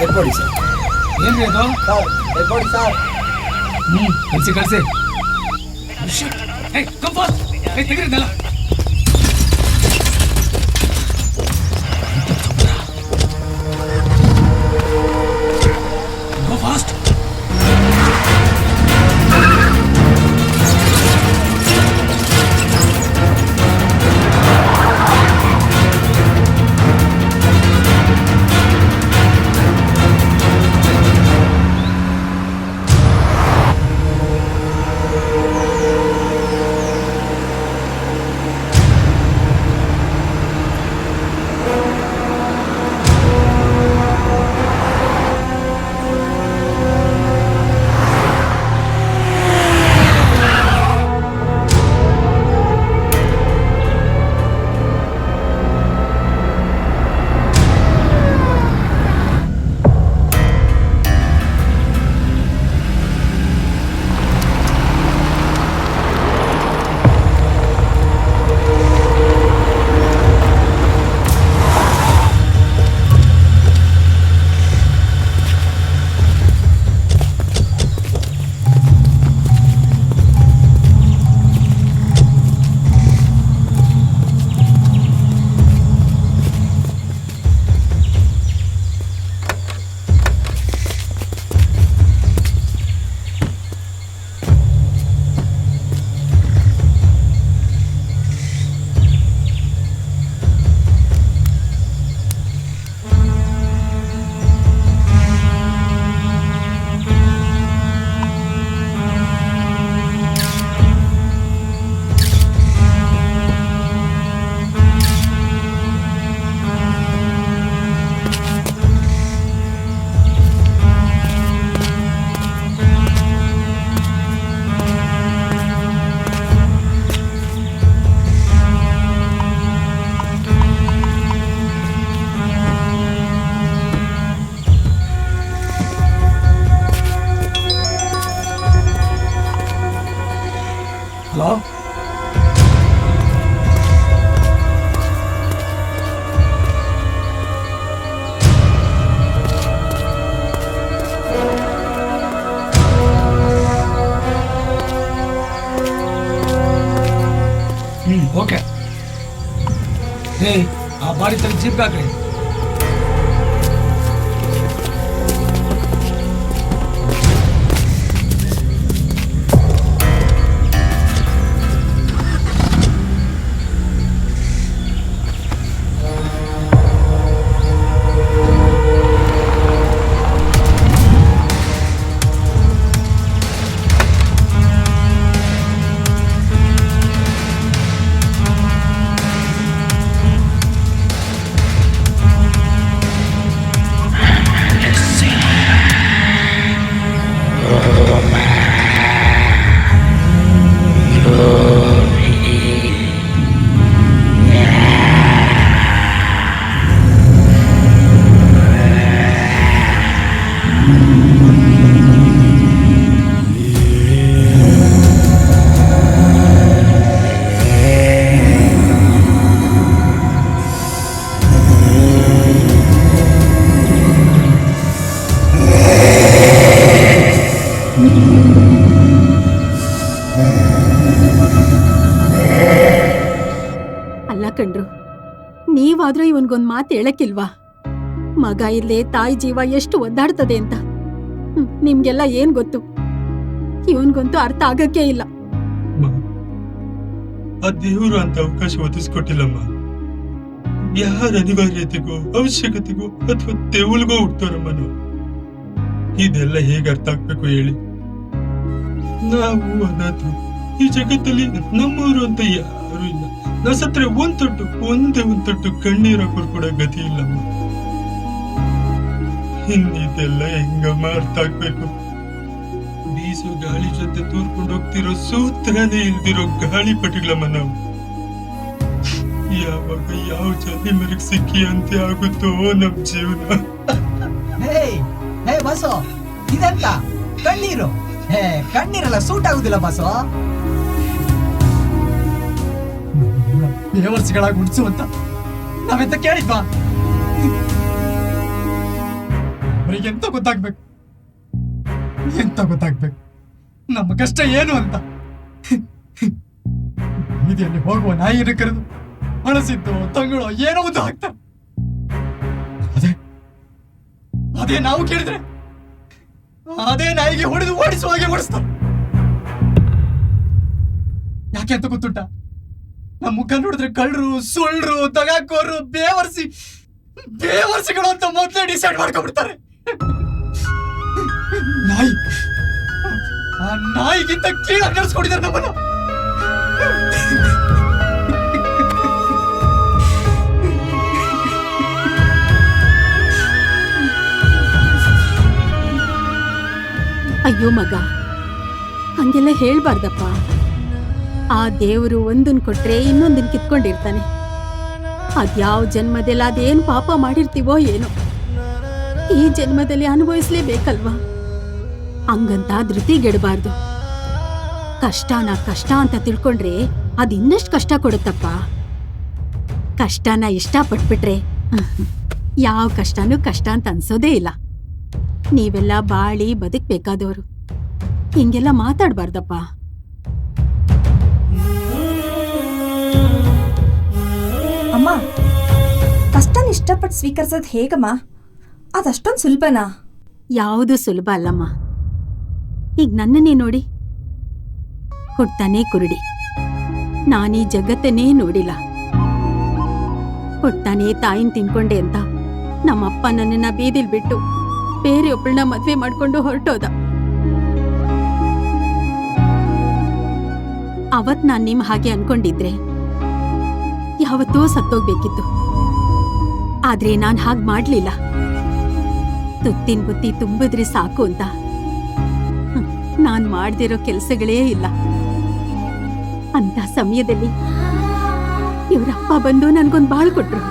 ಎತ್ಕೊಡಿ ಸರ್. ಏನ್ರಿ ಅದು? ಸರ್ ಎತ್ಕೊಡಿ ಸರ್. ಕಳ್ಸಿ ಕಳ್ಸಿ. ತೆಗಿರಿದ್ನಲ್ಲ. Go fast. ಹಲೋ. ಓಕೆ. ಏಯ್ ಆ ಬಾಡಿ ತಂದು ಜೀಪ್ ಹಾಕ್ರಿ. ಆದ್ರೂ ಇವನ್ಗೊಂದ್ ಮಾತು ಹೇಳಕ್ಕಿಲ್ವಾ? ಮಗ ಇಲ್ಲೇ ತಾಯಿ ಜೀವ ಎಷ್ಟು ಒದ್ದಾಡ್ತದೆ ಅಂತ. ನಿಮ್ಗೆಲ್ಲ ಏನ್ ಗೊತ್ತು? ಇವನ್ಗಂತೂ ಅರ್ಥ ಆಗಕ್ಕೆ ಇಲ್ಲ. ಆ ದೇವರು ಅಂತ ಅವಕಾಶ ಒದಗಿಸ್ಕೊಟ್ಟಿಲ್ಲಮ್ಮ. ಯಾರ ಅನಿವಾರ್ಯತೆಗೋ ಅವಶ್ಯಕತೆಗೋ ಅಥವಾ ತೆವಲ್ಗೋ ಹುಡ್ತಾರಮ್ಮ ನಾವು. ಇದೆಲ್ಲ ಹೇಗೆ ಅರ್ಥ ಆಗ್ಬೇಕು ಹೇಳಿ? ನಾವು ಅನಾಥರು. ಈ ಜಗತ್ತಲ್ಲಿ ನಮ್ಮವರು ಅಂತ ಯಾರು ಇಲ್ಲ. ನಾ ಸತ್ರೆ ಒಂದ್ ತೊಟ್ಟು ಕಣ್ಣೀರ ಕೊಡ ಗತಿ ಇಲ್ಲಮ್ಮ. ಇನ್ನಿದೆಲ್ಲ ಹೆಂಗಮ್ಮ ಅರ್ಥ ಆಗ್ಬೇಕು? ಬೀಸೋ ಗಾಳಿ ಜೊತೆ ತೂರ್ಕೊಂಡು ಹೋಗ್ತಿರೋ ಸೂತ್ರನೇ ಇಲ್ದಿರೋ ಗಾಳಿ ಪಟಿಗಳಮ್ಮ ನಾವು. ಯಾವಾಗ ಯಾವ ಜನ ಮರಕ್ ಸಿಕ್ಕಿ ಅಂತೆ ಆಗುತ್ತೋ ನಮ್ ಜೀವನ. ಹೇ ಬಸೋ, ಇದೆಂತ ಕಣ್ಣೀರು? ಕಣ್ಣೀರೆಲ್ಲ ಸೂಟ್ ಆಗುದಿಲ್ಲ ಬಸೋ. ಬೇವರ್ಸಿಗಳಾಗಿ ಉಡ್ಸು ಅಂತ ನಾವೆಂತ ಕೇಳಿದ್ವಾ? ಅವರಿಗೆ ಎಂತ ಗೊತ್ತಾಗ್ಬೇಕು ನಮ್ಮ ಕಷ್ಟ ಏನು ಅಂತ. ಬೀದಿಯಲ್ಲಿ ಹೋಗುವ ನಾಯಿಯನ್ನು ಕರೆದು ಬಳಸಿದ್ದು ತಂಗಳು ಏನೋ ಒಂದು ಹಾಕ್ತಾರೆ. ಅದೇ ನಾವು ಕೇಳಿದ್ರೆ ಅದೇ ನಾಯಿಗೆ ಹೊಡೆದು ಓಡಿಸುವ ಹಾಗೆ ಓಡಿಸ್ತಾರೆ. ಯಾಕೆ ಅಂತ ಗೊತ್ತುಂಟ? ನಮ್ಮ ಮುಖ ನೋಡಿದ್ರೆ ಕಳ್ಳರು, ಸುಳ್ಳರು, ದಗಾಕೋರು, ಬೇವರ್ಸಿಗಳು ಅಂತ ಮೊದಲೇ ಡಿಸೈಡ್ ಮಾಡ್ಕೊಂಡ್ಬಿಡ್ತಾರೆ. ನಾಯಿ, ಆ ನಾಯಿಗಿಂತ ಕೀಳಾಗಿ ನಡೆಸ್ಕೊಂಡಿದ್ದಾರೆ ನಮ್ಮನ್ನ. ಅಯ್ಯೋ ಮಗ, ಹಂಗೆಲ್ಲ ಹೇಳ್ಬಾರ್ದಪ್ಪ. ಆ ದೇವರು ಒಂದನ್ ಕೊಟ್ರೆ ಇನ್ನೊಂದನ್ ಕಿತ್ಕೊಂಡಿರ್ತಾನೆ. ಅದ್ಯಾವ ಜನ್ಮದಲ್ಲಿ ಅದೇನ್ ಪಾಪ ಮಾಡಿರ್ತೀವೋ ಏನೋ, ಈ ಜನ್ಮದಲ್ಲಿ ಅನುಭವಿಸ್ಲೇಬೇಕಲ್ವಾ? ಹಂಗಂತ ಧೃತಿಗೆಡಬಾರ್ದು. ಕಷ್ಟನ ಕಷ್ಟ ಅಂತ ತಿಳ್ಕೊಂಡ್ರೆ ಅದ್ ಇನ್ನಷ್ಟು ಕಷ್ಟ ಕೊಡುತ್ತಪ್ಪ. ಕಷ್ಟನ ಇಷ್ಟಪಟ್ಬಿಟ್ರೆ ಯಾವ ಕಷ್ಟನೂ ಕಷ್ಟ ಅಂತ ಅನ್ಸೋದೇ ಇಲ್ಲ. ನೀವೆಲ್ಲ ಬಾಳಿ ಬದುಕ್ಬೇಕಾದವರು, ಹಿಂಗೆಲ್ಲ ಮಾತಾಡ್ಬಾರ್ದಪ್ಪ. ಅಮ್ಮ, ಕಷ್ಟನ ಇಷ್ಟಪಟ್ಟು ಸ್ವೀಕರಿಸೋದು ಹೇಗಮ್ಮ? ಅದಷ್ಟೊಂದು ಸುಲಭನಾ? ಯಾವುದು ಸುಲಭ ಅಲ್ಲಮ್ಮ. ಈಗ ನನ್ನನ್ನೇ ನೋಡಿ, ಹುಟ್ತಾನೆ ಕುರುಡಿ. ನಾನೀ ಜಗತ್ತನ್ನೇ ನೋಡಿಲ್ಲ. ಹುಟ್ತಾನೆ ತಾಯಿನ ತಿನ್ಕೊಂಡೆ ಅಂತ ನಮ್ಮಪ್ಪ ನನ್ನನ್ನ ಬೀದಿಲ್ ಬಿಟ್ಟು ಬೇರೆಯೊಬ್ಬಳನ್ನ ಮದ್ವೆ ಮಾಡ್ಕೊಂಡು ಹೊರಟೋದ. ಅವತ್ ನಾನ್ ನಿಮ್ ಹಾಗೆ ಅನ್ಕೊಂಡಿದ್ರೆ ಯಾವತ್ತೋ ಸತ್ತೋಗ್ಬೇಕಿತ್ತು. ಆದ್ರೆ ನಾನ್ ಹಾಗ್ ಮಾಡ್ಲಿಲ್ಲ. ತುತ್ತಿನ ಬುತ್ತಿ ತುಂಬಿದ್ರೆ ಸಾಕು ಅಂತ ನಾನ್ ಮಾಡ್ದಿರೋ ಕೆಲ್ಸಗಳೇ ಇಲ್ಲ. ಅಂತ ಸಮಯದಲ್ಲಿ ಇವ್ರಪ್ಪ ಬಂದು ನನ್ಗೊಂದ್ ಬಾಳ್ ಕೊಟ್ರು.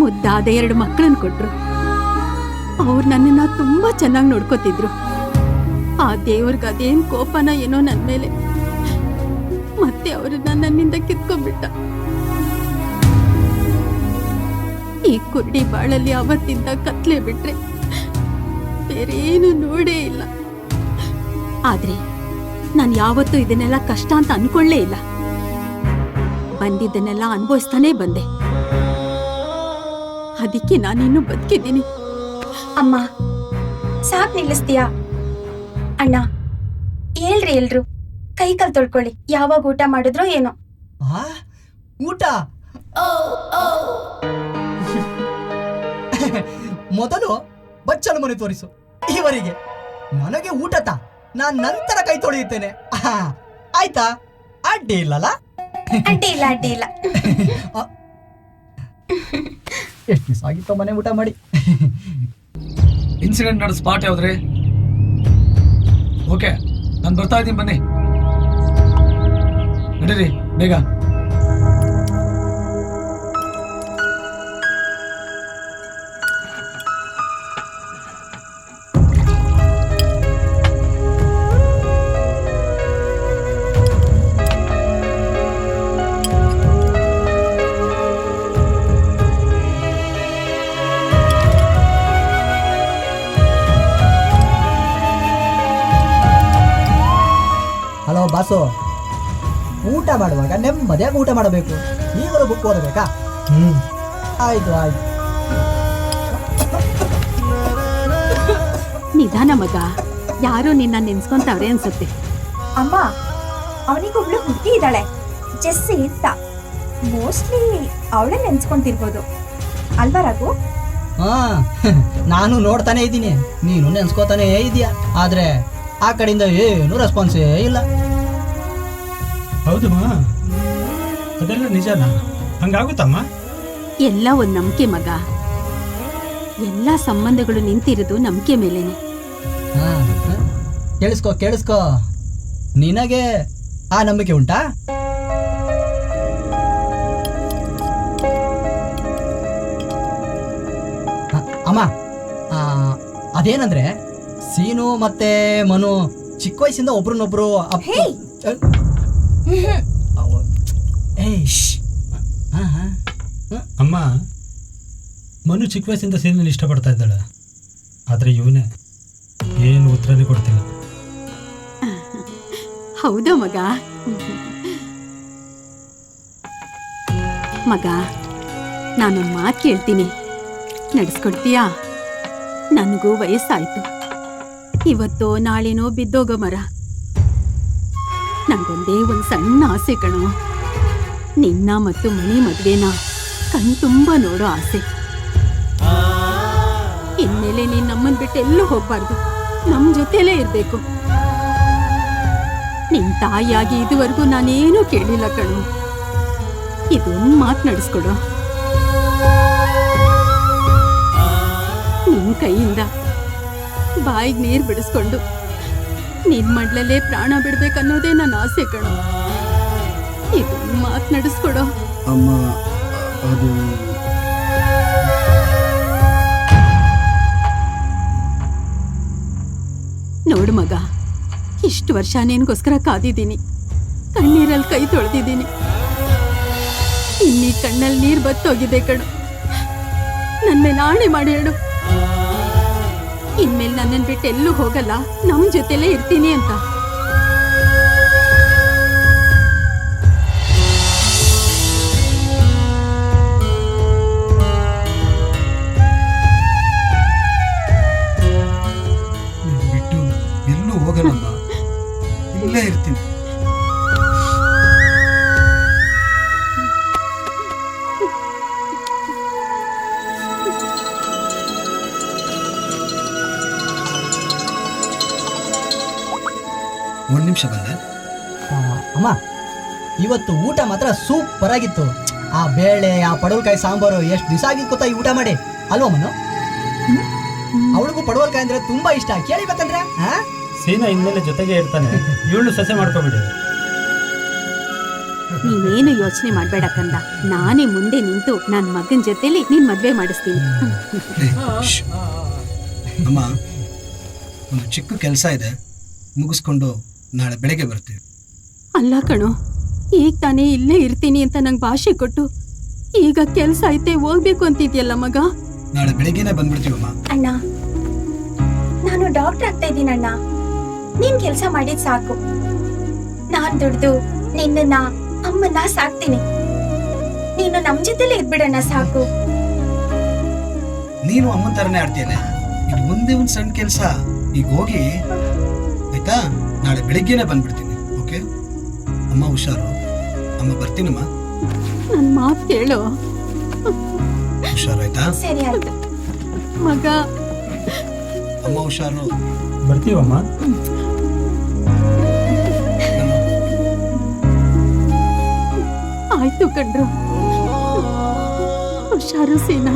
ಮುದ್ದಾದ 2 ಮಕ್ಕಳನ್ನ ಕೊಟ್ರು. ಅವ್ರು ನನ್ನನ್ನ ತುಂಬಾ ಚೆನ್ನಾಗಿ ನೋಡ್ಕೋತಿದ್ರು. ಆ ದೇವ್ರಿಗೆ ಅದೇನ್ ಕೋಪನ ಏನೋ ನನ್ ಮೇಲೆ, ಮತ್ತೆ ಅವ್ರನ್ನ ನನ್ನಿಂದ ಕಿತ್ಕೊಂಡ್ಬಿಟ್ಟ. ಈ ಕುರುಡಿ ಬಾಳಲ್ಲಿ ಅವತ್ತಿಂದ ಕತ್ಲೆ ಬಿಟ್ರೆ ಬೇರೇನು ನೋಡೇ ಇಲ್ಲ. ಆದ್ರೆ ನಾನ್ ಯಾವತ್ತೂ ಇದನ್ನೆಲ್ಲ ಕಷ್ಟ ಅಂತ ಅನ್ಕೊಳ್ಳೇ ಇಲ್ಲ. ಬಂದಿದ್ದನ್ನೆಲ್ಲ ಅನುಭವಿಸ್ತಾನೆ ಬಂದೆ. ಅದಕ್ಕೆ ನಾನಿನ್ನೂ ಬದುಕಿದ್ದೀನಿ. ಅಮ್ಮ, ಸಾಕ್ ನಿಲ್ಲಿಸ್ತೀಯಾ? ಅಣ್ಣ, ಹೇಳ್ರಿ ಎಲ್ರು, ಕೈ ಕಾಲ್ ತೊಳ್ಕೊಳ್ಳಿ. ಯಾವಾಗ ಊಟ ಮಾಡಿದ್ರೋ ಏನೋ. ಊಟ ಮೊದಲು ಬಚ್ಚಲು ಮನೆ ತೋರಿಸು. ಇವರಿಗೆ ನನಗೆ ಊಟತ, ನಾನ್ ನಂತರ ಕೈ ತೊಳೆಯುತ್ತೇನೆ. ಆಯ್ತಾ? ಅಡ್ಡಿ ಇಲ್ಲಲ್ಲ? ಅಡ್ಡಿ ಇಲ್ಲ. ಎಷ್ಟು ದಿವಸ ಆಗಿತ್ತು ಮನೆ ಊಟ ಮಾಡಿ. ಇನ್ಸಿಡೆಂಟ್ ನಡೆದ ಸ್ಪಾಟ್ ಯಾವ್ದ್ರಿ? ಓಕೆ, ನಾನು ಬರ್ತಾ ಇದ್ದೀನಿ, ಬನ್ನಿ. ನಡೀರಿ ಬೇಗ. ಹಲೋ ಬಾಸು, ಊಟ ಮಾಡುವಾಗ ನೆಮ್ಮದಿಯಾಗಿ ಊಟ ಮಾಡಬೇಕು. ಈಗಲೂ ಬುಕ್ ಓದಬೇಕಾ? ಆಯ್ತು ಆಯ್ತು. ನಿಧಾನ ಮಗ, ಯಾರೋ ನಿನ್ನ ನೆನ್ಸ್ಕೊಂತವ್ರೆ ಅನ್ಸುತ್ತೆ. ಅಮ್ಮ, ಅವನಿಗೊಬ್ಳು ಹುಡುಗಿ ಇದ್ದಾಳೆ, ಜೆಸ್ಸಿ ಅಂತ. ಮೋಸ್ಟ್ಲಿ ಅವಳೇ ನೆನ್ಸ್ಕೊಂತಿರ್ಬೋದು ಅಲ್ವಾ ರಘು? ಹಾ, ನಾನು ನೋಡ್ತಾನೆ ಇದ್ದೀನಿ, ನೀನು ನೆನ್ಸ್ಕೋತಾನೇ ಇದೀಯ. ಆದ್ರೆ ಆ ಕಡೆಯಿಂದ ಏನು ರೆಸ್ಪಾನ್ಸೇ ಇಲ್ಲ. ಹೌದಮ್ಮ, ಅದೆಲ್ಲ ನಿಜನಾ? ಹಂಗಾಗುತ್ತಮ್ಮ? ಎಲ್ಲ ಒಂದ್ ನಂಬಿಕೆ ಮಗ. ಎಲ್ಲ ಸಂಬಂಧಗಳು ನಿಂತಿರೋದು ನಂಬಿಕೆ ಮೇಲೇನೆ. ಹಾ, ಹಾ. ಕೇಳಿಸ್ಕೋ, ನಿನಗೆ ಆ ನಂಬಿಕೆ ಉಂಟಾ? ಅಮ್ಮ, ಅದೇನಂದ್ರೆ ಸೀನು ಮತ್ತೆ ಮನು ಚಿಕ್ಕ ವಯಸ್ಸಿಂದ ಒಬ್ರನ್ನೊಬ್ರು ಅಮ್ಮ, ಮನು ಚಿಕ್ಕ ವಯಸ್ಸಿಂದ ಸೀರಿಯಲ್ ಇಷ್ಟಪಡ್ತಾ ಇದ್ದಾಳೆ, ಆದ್ರೆ ಇವನೇ ಏನು ಉತ್ತರನೇ ಕೊಡ್ತಿಲ್ಲ. ಹೌದಾ ಮಗ? ಮಗ, ನಾನೊಂದು ಮಾತು ಕೇಳ್ತೀನಿ, ನಡೆಸ್ಕೊಡ್ತೀಯಾ? ನನಗೂ ವಯಸ್ಸಾಯ್ತು, ಇವತ್ತೋ ನಾಳೆನೋ ಬಿದ್ದೋಗೋ ಮರ. ನಂಗೊಂದೇ ಒಂದು ಸಣ್ಣ ಆಸೆ ಕಣೋ, ನಿನ್ನ ಮತ್ತು ಮಣಿ ಮದ್ವೆನ ಕಣ್ ತುಂಬ ನೋಡೋ ಆಸೆ. ಇನ್ಮೇಲೆ ನೀನ್ ನಮ್ಮನ್ ಬಿಟ್ಟು ಎಲ್ಲೂ ಹೋಗ್ಬಾರ್ದು, ನಮ್ ಜೊತೆಲೇ ಇರ್ಬೇಕು. ನಿನ್ ತಾಯಿಯಾಗಿ ಇದುವರೆಗೂ ನಾನೇನೂ ಕೇಳಿಲ್ಲ ಕಣು, ಇದೊಂದು ಮಾತು ನಡೆಸ್ಕೊಡು. ನಿನ್ ಕೈಯಿಂದ ಬಾಯಿಗೆ ನೀರ್ ಬಿಡಿಸ್ಕೊಂಡು ನಿನ್ ಮಡ್ಲಲ್ಲೇ ಪ್ರಾಣ ಬಿಡ್ಬೇಕನ್ನೋದೇ ನನ್ನ ಆಸೆ ಕಣು. ಇದೊಂದು ಮಾತು ನಡೆಸ್ಕೊಡೋ. ಅಮ್ಮ, ಅದು ನೋಡು ಮಗ, ಇಷ್ಟು ವರ್ಷ ನಿನ್ಗೋಸ್ಕರ ಕಾದಿದ್ದೀನಿ, ಕಣ್ಣೀರಲ್ಲಿ ಕೈ ತೊಳೆದಿದ್ದೀನಿ. ಇನ್ನೀ ಕಣ್ಣಲ್ಲಿ ನೀರು ಬತ್ತೋಗಿದೆ ಕಣು. ನನ್ನ ಮೇಲೆ ಆಣೆ ಮಾಡಿ ಹೇಳು, ಇನ್ಮೇಲೆ ನನ್ನನ್ನು ಬಿಟ್ಟು ಎಲ್ಲೂ ಹೋಗಲ್ಲ, ನಮ್ ಜೊತೆಲೇ ಇರ್ತೀನಿ ಅಂತ. ಬಿಟ್ಟು ಎಲ್ಲೂ ಹೋಗಲ್ಲಮ್ಮ, ಇಲ್ಲೇ ಇರ್ತೀನಿ. ಒಂದು ನಿಮಿಷ ಬಂದೆ. ಅಮ್ಮ, ಇವತ್ತು ಊಟ ಮಾತ್ರ ಸೂಪರ್ ಆಗಿತ್ತು. ಆ ಬೇಳೆ, ಆ ಪಡವಲ್ಕಾಯಿ ಸಾಂಬಾರು ಎಷ್ಟು ದಿವಸ ಆಗಿತ್ತು ಗೊತ್ತಾ ಈ ಊಟ ಮಾಡಿ, ಅಲ್ವಾ ಮನು? ಅವಳಿಗೂ ಪಡವಲ್ಕಾಯಿ ಅಂದ್ರೆ ತುಂಬಾ ಇಷ್ಟ, ಕೇಳಿಬೇಕಂದ್ರೆ. ಸೀನಾ ಇನ್ಮೇಲೆ ಜೊತೆಗೆ ಇರ್ತಾನೆ, ಇವಳು ಸೊಸೆ ಮಾಡ್ಕೊಬಿಡಿ. ನೀನೇನು ಯೋಚನೆ ಮಾಡ್ಬೇಡ ಕಂದ, ನಾನೇ ಮುಂದೆ ನಿಂತು ನನ್ನ ಮಗನ ಜೊತೆಲಿ ನೀನ್ ಮದ್ವೆ ಮಾಡಿಸ್ತೀನಿ. ಅಮ್ಮ, ಒಂದು ಚಿಕ್ಕ ಕೆಲಸ ಇದೆ, ಮುಗಿಸ್ಕೊಂಡು ನಾಳೆ ಬೆಳಗ್ಗೆ ಬರ್ತೀವಿ. ಅಲ್ಲ ಕಣೋ, ಈಗ ತಾನೇ ಇಲ್ಲೇ ಇರ್ತೀನಿ ಅಂತ ನಂಗೆ ಭಾಷೆ ಕೊಟ್ಟು ಈಗ ಕೆಲ್ಸ ಐತೆ ಹೋಗ್ಬೇಕು ಅಂತಿದ್ಯಲ್ಲ ಮಗ. ನಾಳೆ ಬೆಳಗ್ಗೆನೆ ಬಂದ್ಬಿಡ್ತೀವಮ್ಮ. ಅಣ್ಣ, ನಾನು ಡಾಕ್ಟರ್ ಆಗ್ತಾ ಇದ್ದೀನಿ ಅಣ್ಣ. ನೀನ್ ಕೆಲ್ಸ ಮಾಡಿದ್ ಸಾಕು. ನಾನ್ ದುಡ್ದು ನಿನ್ನ ಅಮ್ಮನ್ನ ಸಾಕ್ತೀನಿ. ನೀನು ನಮ್ ಜೊತೆಲೇ ಇದ್ಬಿಡಣ್ಣ ಸಾಕು. ನೀನು ಅಮ್ಮನ ತರನೇ ಆಡ್ತೀಯಲ್ಲ, ಇದು ಮುಂದೆ ಒಂದು ಸಣ್ಣ ಕೆಲಸ. ಈಗ ಹೋಗಿ ಆಯ್ತಾ, ನಾಳೆ ಬೆಳಿಗ್ಗೆನೆ ಬಂದ್ಬಿಡ್ತೀನಿ. ಓಕೆ ಅಮ್ಮ, ಹುಷಾರು. ಅಮ್ಮ ಬರ್ತೀನಮ್ಮ. ನನ್ ಮಾತು ಕೇಳೋ. ಹುಷಾರಾಯ್ತಾ? ಸರಿ ಆಯ್ತು ಮಗ. ಅಮ್ಮ ಹುಷಾರು. ಬರ್ತೀವಮ್ಮ. ಆಯ್ತು ಕಣ್ರು, ಹುಷಾರು ಸೀನಾ.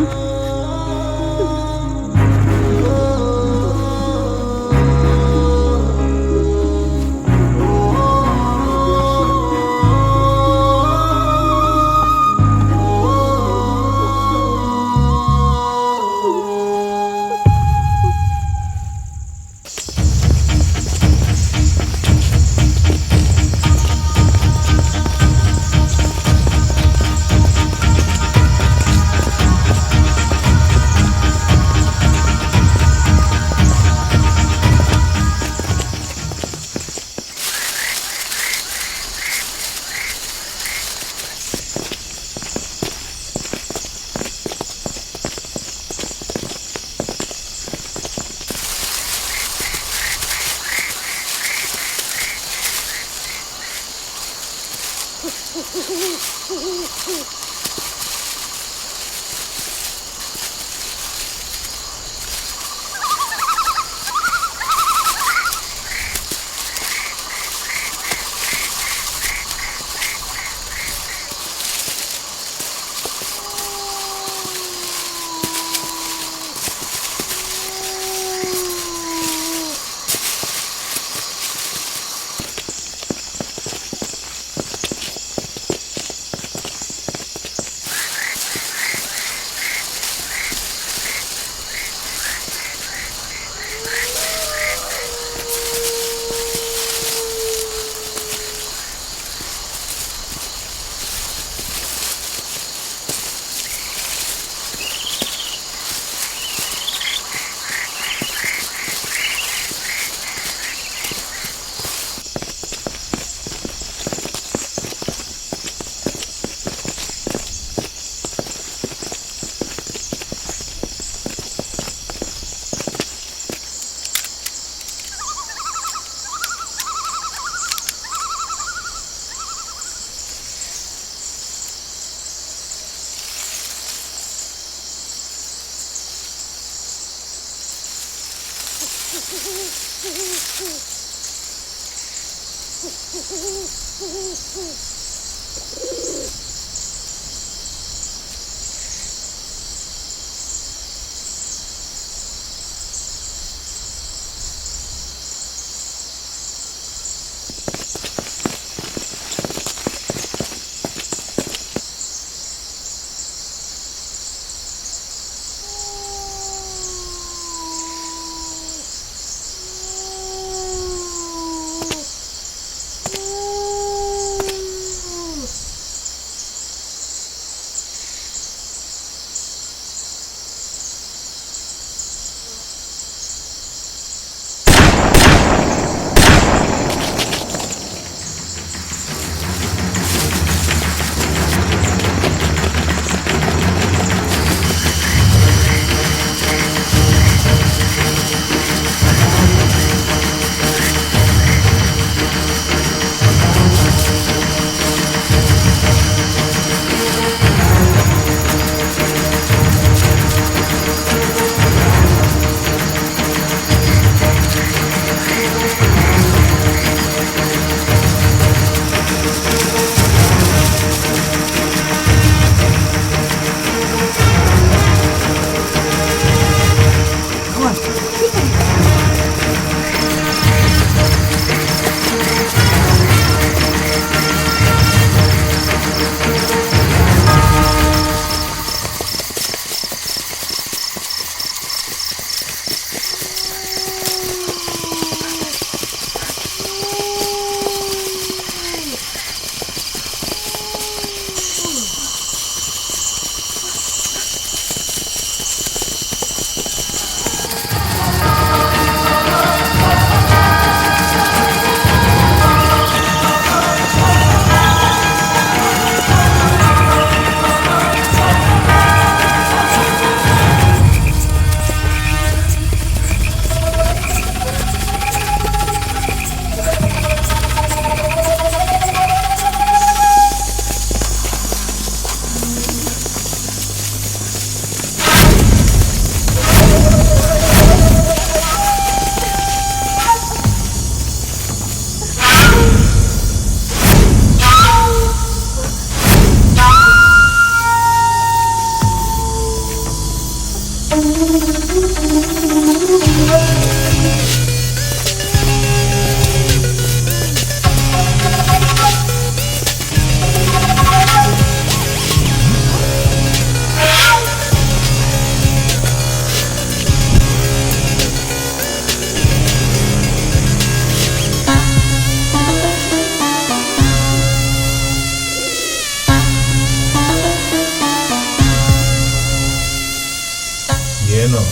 ಏನು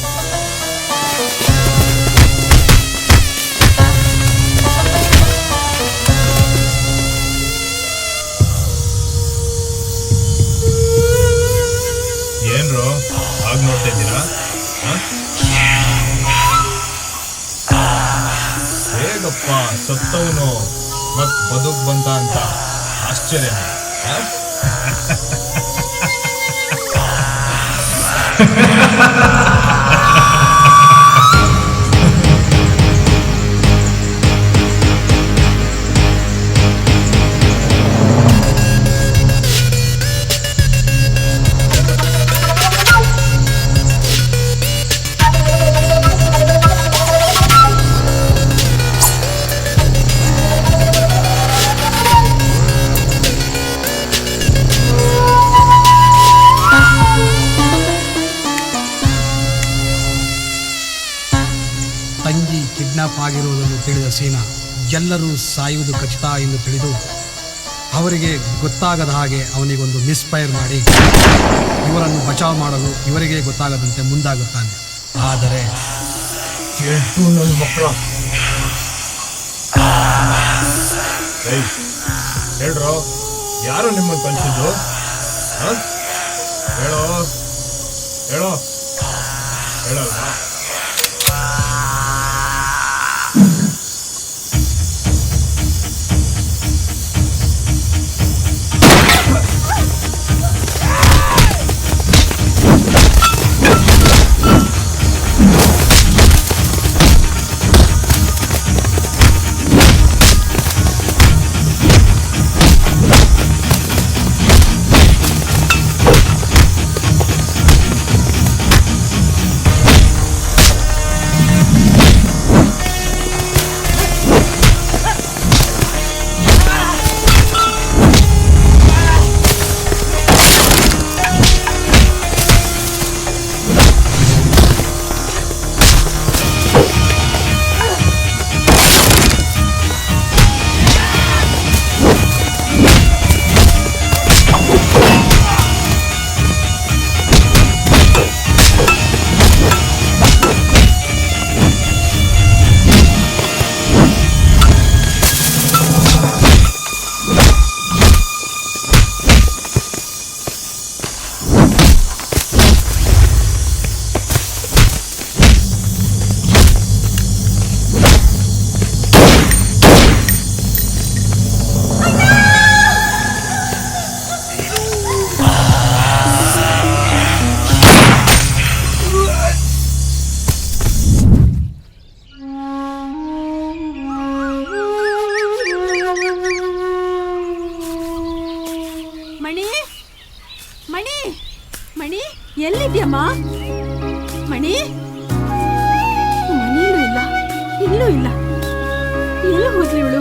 ಏನ್ರು ಆಗ ನೋಡ್ತಾ ಇದ್ದೀರಾ? ಹೇಗಪ್ಪ ಸತ್ತವನು ಮತ್ ಬದುಕ್ ಬಂತ ಅಂತ ಆಶ್ಚರ್ಯ. ತಂಗಿ ಕಿಡ್ನಾಪ್ ಆಗಿರುವುದನ್ನು ತಿಳಿದ ಸೀನಾ ಎಲ್ಲರೂ ಸಾಯುವುದು ಖಚಿತ ಎಂದು ತಿಳಿದು ಅವರಿಗೆ ಗೊತ್ತಾಗದ ಹಾಗೆ ಅವನಿಗೊಂದು ಮಿಸ್ಫೈರ್ ಮಾಡಿ ಇವರನ್ನು ಬಚಾವ್ ಮಾಡಲು ಇವರಿಗೆ ಗೊತ್ತಾಗದಂತೆ ಮುಂದಾಗುತ್ತಾನೆ. ಆದರೆ ನನ್ನ ಮಕ್ಕಳು ಹೇಳ್ರೋ, ಯಾರು ನಿಮ್ಮನ್ನು ಕಲಿಸಿದ್ದು? ಹೇಳೋ ಹೇಳೋ ಹೇಳಲ್ಲ. ಮಣಿ ಎಲ್ಲಿದ್ಯಮ್ಮ? ಮಣಿ ಮನೇಲೂ ಇಲ್ಲ, ಇಲ್ಲೂ ಇಲ್ಲ. ಎಲ್ಲಿ ಹೋದ್ಲಿ ಇವಳು?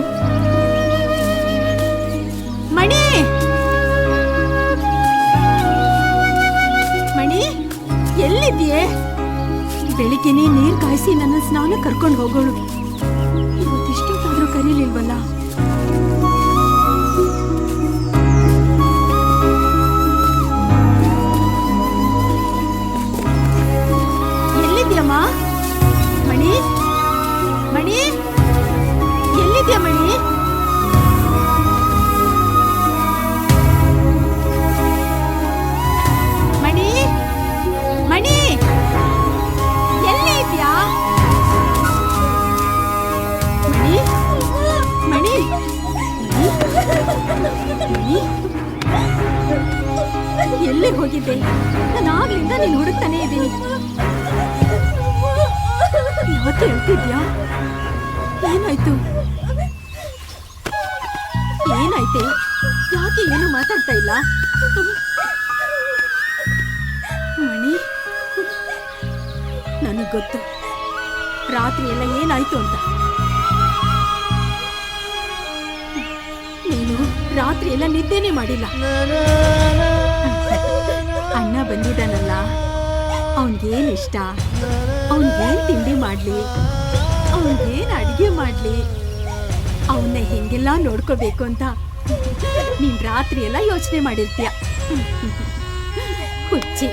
ಮಣಿ ಮಣಿ ಎಲ್ಲಿದ್ಯೆ? ಬೆಳಿಗ್ಗೆನೆ ನೀರ್ ಕಾಯಿಸಿ ನನ್ನ ಸ್ನಾನ ಕರ್ಕೊಂಡು ಹೋಗೋಳು. ಇವತ್ತಿಷ್ಟೊತ್ತಾದ್ರೂ ಕರೀಲಿಲ್ವಲ್ಲ? ಮಣಿ ಮಣಿ ಎಲ್ಲಿದ್ಯಾ ಮಣಿ? ಮಣಿ ಮಣಿ ಎಲ್ಲಿ ಇದ್ಯಾ? ಮಣಿ ಮಣಿ ಮಣಿ ಎಲ್ಲಿ ಹೋಗಿದ್ದೆ? ನಾನು ಆಗ್ಲಿಂದ ನೀನು ಹುಡುಕ್ತಾನೆ ಇದ್ದೀನಿ. ಯಾವತ್ತು ಹೇಳ್ತಿದ್ಯಾ? ಏನಾಯ್ತು? ಏನಾಯ್ತೆ? ಯಾಕೆ ಏನು ಮಾತಾಡ್ತಾ ಇಲ್ಲ? ಮಣಿ ನನಗ್ ಗೊತ್ತು ರಾತ್ರಿ ಎಲ್ಲ ಏನಾಯ್ತು ಅಂತ. ನೀನು ರಾತ್ರಿ ಎಲ್ಲ ನಿದ್ದೆನೆ ಮಾಡಿಲ್ಲ. ಅಣ್ಣ ಬಂದಿದ್ದಾನಲ್ಲ, ಅವನ್ಗೇನ್ ಇಷ್ಟ, ಅವನ್ಗೇನ್ ತಿಂಡಿ ಮಾಡ್ಲಿ, ಅವನ್ಗೇನ್ ಅಡಿಗೆ ಮಾಡ್ಲಿ, ಅವನ್ನ ಹೆಂಗೆಲ್ಲ ನೋಡ್ಕೋಬೇಕು ಅಂತ ನೀನ್ ರಾತ್ರಿ ಎಲ್ಲ ಯೋಚನೆ ಮಾಡಿರ್ತೀಯ. ಹುಚ್ಚಿ,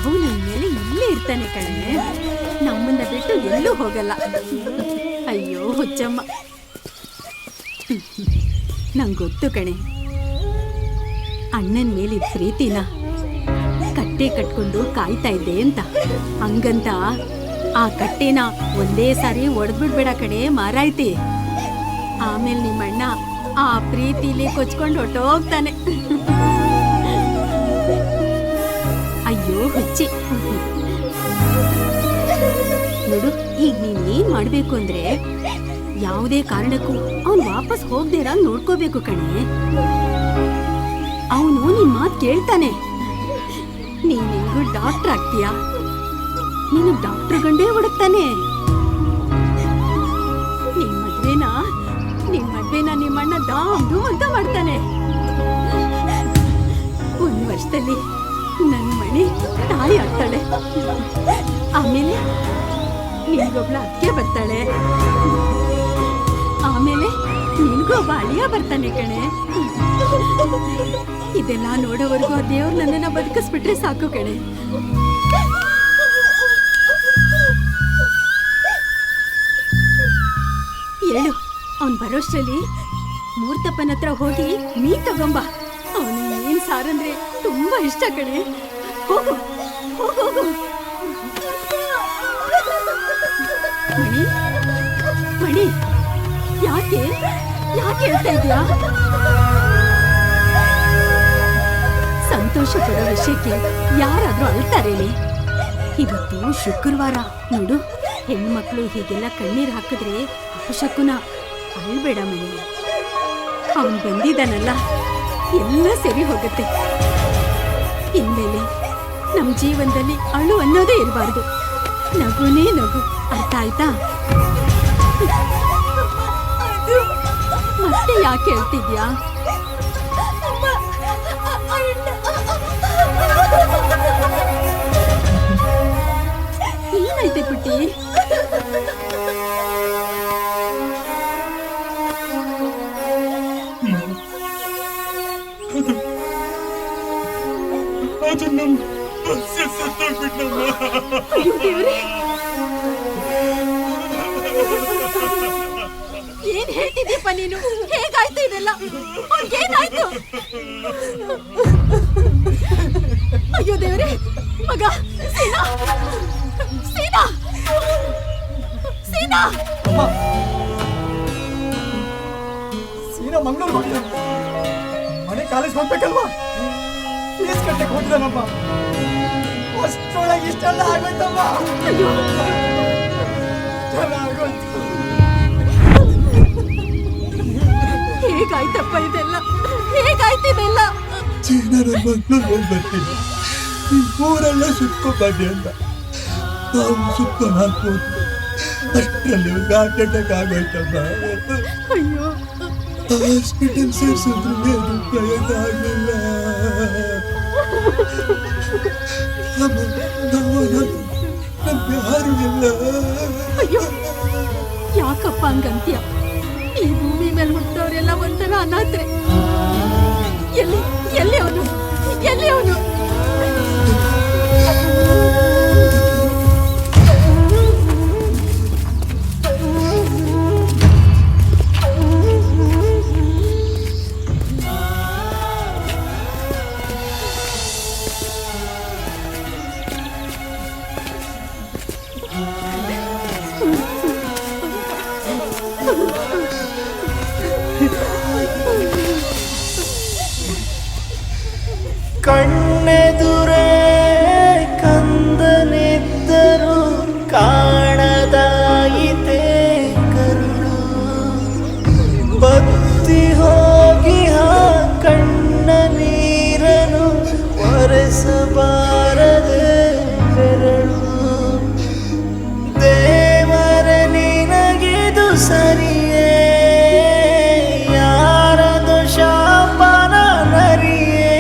ಅವನ ಮೇಲೆ ಇಲ್ಲೇ ಇರ್ತಾನೆ ಕಣೆ, ನಮ್ಮನ್ನ ಬಿಟ್ಟು ಎಲ್ಲೂ ಹೋಗಲ್ಲ. ಅಯ್ಯೋ ಹುಚ್ಚಮ್ಮ, ನಂಗೆ ಗೊತ್ತು ಕಣೆ, ಅಣ್ಣನ ಮೇಲಿದ್ದ ಪ್ರೀತಿನ ಕಟ್ಟೆ ಕಟ್ಕೊಂಡು ಕಾಯ್ತಾ ಇದ್ದೆ ಅಂತ. ಹಂಗಂತ ಆ ಕಟ್ಟೆನ ಒಂದೇ ಸಾರಿ ಒಡೆದ್ಬಿಡ್ಬೇಡ ಕಣೆ ಮಾರಾಯ್ತಿ. ಆಮೇಲೆ ನಿಮ್ಮಣ್ಣ ಆ ಪ್ರೀತಿಲಿ ಕೊಚ್ಕೊಂಡು ಹೊಟ್ಟೋಗ್ತಾನೆ. ಅಯ್ಯೋ ಹುಚ್ಚಿ. ನೋಡು, ಈಗ ನೀನ್ ಏನ್ ಮಾಡ್ಬೇಕು ಅಂದ್ರೆ ಯಾವುದೇ ಕಾರಣಕ್ಕೂ ಅವ್ನ್ ವಾಪಸ್ ಹೋಗ್ದೇರ ನೋಡ್ಕೋಬೇಕು ಕಣೆ. ಅವನು ನಿನ್ ಮಾತ್ ಕೇಳ್ತಾನೆ. ನೀನ್ ಹೆಂಗು ಡಾಕ್ಟರ್ ಆಗ್ತೀಯಾ, ನೀನು ಡಾಕ್ಟರ್ ಗಂಡೇ ಹುಡುಕ್ತಾನೆ. ನಿನ್ ಮದ್ವೆನ ನಿಮ್ಮಣ್ಣ ದಾಮ್ದು ಅಂತ ಮಾಡ್ತಾನೆ. 1 ವರ್ಷದಲ್ಲಿ ನನ್ ಮಣಿ ತಾಯಿ ಆಗ್ತಾಳೆ. ಆಮೇಲೆ ನಿನ್ಗೊಬ್ಳ ಅಕ್ಕೆ ಬರ್ತಾಳೆ. ಆಮೇಲೆ ನಿನ್ಗೊಬ್ಬ ಅಳಿಯ ಬರ್ತಾನೆ ಕಣೆ. ಇದೆಲ್ಲ ನೋಡೋವರೆಗೂ ಆ ದೇವ್ರು ನನ್ನನ್ನ ಬದುಕಿಸ್ಬಿಟ್ರೆ ಸಾಕು ಕಣೆ. ಹೇಳು, ಅವ್ನ್ ಬರೋಷ್ಟ್ರಲ್ಲಿ ಮೂರ್ತಪ್ಪನ ಹತ್ರ ಹೋಗಿ ಮೀನ್ ತಗೊಂಬ. ಅವನು ಮೀನ್ ಸಾರಂದ್ರೆ ತುಂಬಾ ಇಷ್ಟ ಕಣೆ. ಹೋಗು ಹೋಗು. ಮಣಿ ಮಣಿ, ಯಾಕೆ ಹೇಳ್ತಾ ಇದ್ಯಾ? ಸಂತೋಷ ಪಡೋ ವಿಷಯಕ್ಕೆ ಯಾರಾದ್ರೂ ಅಳ್ತಾರೇಳಿ? ಇವತ್ತು ಶುಕ್ರವಾರ ನೋಡು, ಹೆಣ್ಮಕ್ಳು ಹೀಗೆಲ್ಲ ಕಣ್ಣೀರ್ ಹಾಕಿದ್ರೆ ಅಪಶಕುನ. ಅಳ್ಬೇಡ ಮಣಿ, ಅವನ್ ಬಂದಿದ್ದಾನಲ್ಲ, ಎಲ್ಲ ಸರಿ ಹೋಗುತ್ತೆ. ಇನ್ಮೇಲೆ ನಮ್ ಜೀವನದಲ್ಲಿ ಅಳು ಅನ್ನೋದೇ ಇರಬಾರ್ದು. ನಗುನೇ ನಗು, ಅರ್ಥ ಆಯ್ತಾ? ಮತ್ತೆ ಯಾಕೆ ಹೇಳ್ತಿದ್ಯಾ? ಏನಾಯ್ತೆ ಪುಟ್ಟಿ? ಅದು ನಮ್ಮ ಬಸ್ಸೇ ಸತ್ತೋಗ್ಬಿಟ್ಟಮ್ಮ. ಅಯ್ಯೋ ದೇವ್ರೇ, ಏನ್ ಹೇಳ್ತಿದ್ದೀಪ ನೀನು? ಹೇಗಾಯ್ತು ಇದೆಲ್ಲ? ಏನಾಯ್ತು? ಅಯ್ಯೋ ದೇವ್ರೆ, ಮಗ ಸೀನಾ, ಸೀನಾ, ಸೀನಾ. ಸೀನಾ ಮಂಗಳೂರು ಹೋಗ್ತಾನೆ. ಮನೆ ಕಾಲೇಜ್ ಹೋಗ್ಬೇಕಲ್ವಾ? ಫೀಸ್ ಕಟ್ಟಕ್ಕೆ ಹೋಗಿದ್ದಾನಮ್ಮ. ಅಷ್ಟೊಳಗೆ ಇಷ್ಟೆಲ್ಲ ಆಗೋಯ್ತಮ್ಮ. ಅಯ್ಯೋ, ಆಗೋಯ್ತು. ಹೇಗಾಯ್ತಪ್ಪ ಇದೆಲ್ಲ? ಹೇಗಾಯ್ತಿದೆಲ್ಲ? ಚೀನಾರ ಮಂಗಳೂರು ಬರ್ತೀನಿ, ಈ ಊರೆಲ್ಲ ಸುತ್ಕೊಂಡ್ಬನ್ನಿ ಅಂತ ನಾವು ಸುತ್ಕೊಂಡು ಹಾಕ್ಬೋದು. ಅಷ್ಟರಲ್ಲಿ ಹಾರ್ಟ್ ಅಟ್ಯಾಕ್ ಆಗೋಯ್ತಮ್ಮ. ಅಯ್ಯೋ, ಹಾಸ್ಪಿಟಲ್ ಸೇರಿಸಿದ್ರು ಏನು ಪ್ರಯೋಜನ ಆಗಲಿಲ್ಲ. ನಮ್ಗೆ ಯಾರು ಇಲ್ಲ. ಅಯ್ಯೋ, ಯಾಕಪ್ಪ ಹಂಗಂತ್ಯ? ಈ ಭೂಮಿ ಮೇಲೆ ಹುಟ್ಟೋರೆಲ್ಲ ಒಂಥರ ಅನಾಥ್ರೆ. ಎಲ್ಲಿ ಅವನು? ಕಣ್ಣೆದುರೇ ಕಂದನಿದ್ದರು ಕಾಣದಾಯಿತೆ ಕರುಳು. ಬತ್ತಿ ಹೋಗಿ ಕಣ್ಣ ನೀರನು ಒರೆಸಬಾರದೆ ಬೆರಳು. ದೇವರ ನಿನಗಿದು ಸರಿಯೇ? ಯಾರದು ಶಾಪನ ನರಿಯೇ?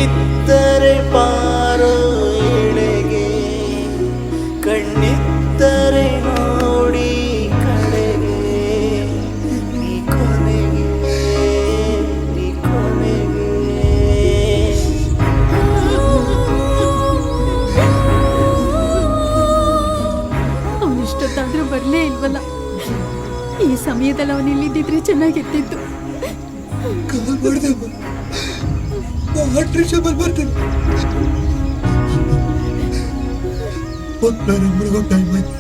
ಇದ್ದರೆ ಪಾರೋ ಎಳೆಗೆ, ಕಣ್ಣಿದ್ದರೆ ನೋಡಿ ಕಡೆಗೆ. ನೀ ಕೊನೆಗೆ ಅವನಿಷ್ಟೊತ್ತಾದ್ರೂ ಬರ್ಲೇ ಇಲ್ವಲ್ಲ? ಈ ಸಮಯದಲ್ಲಿ ಅವನು ಇಲ್ಲಿದ್ದಿದ್ರೆ ಚೆನ್ನಾಗಿರ್ತಿತ್ತು. ಬರ್ತೀನಿ. ಒಬ್ಬರೊಬ್ಬರಿಗೂ ಟೈಮ್ ಆಯ್ತು.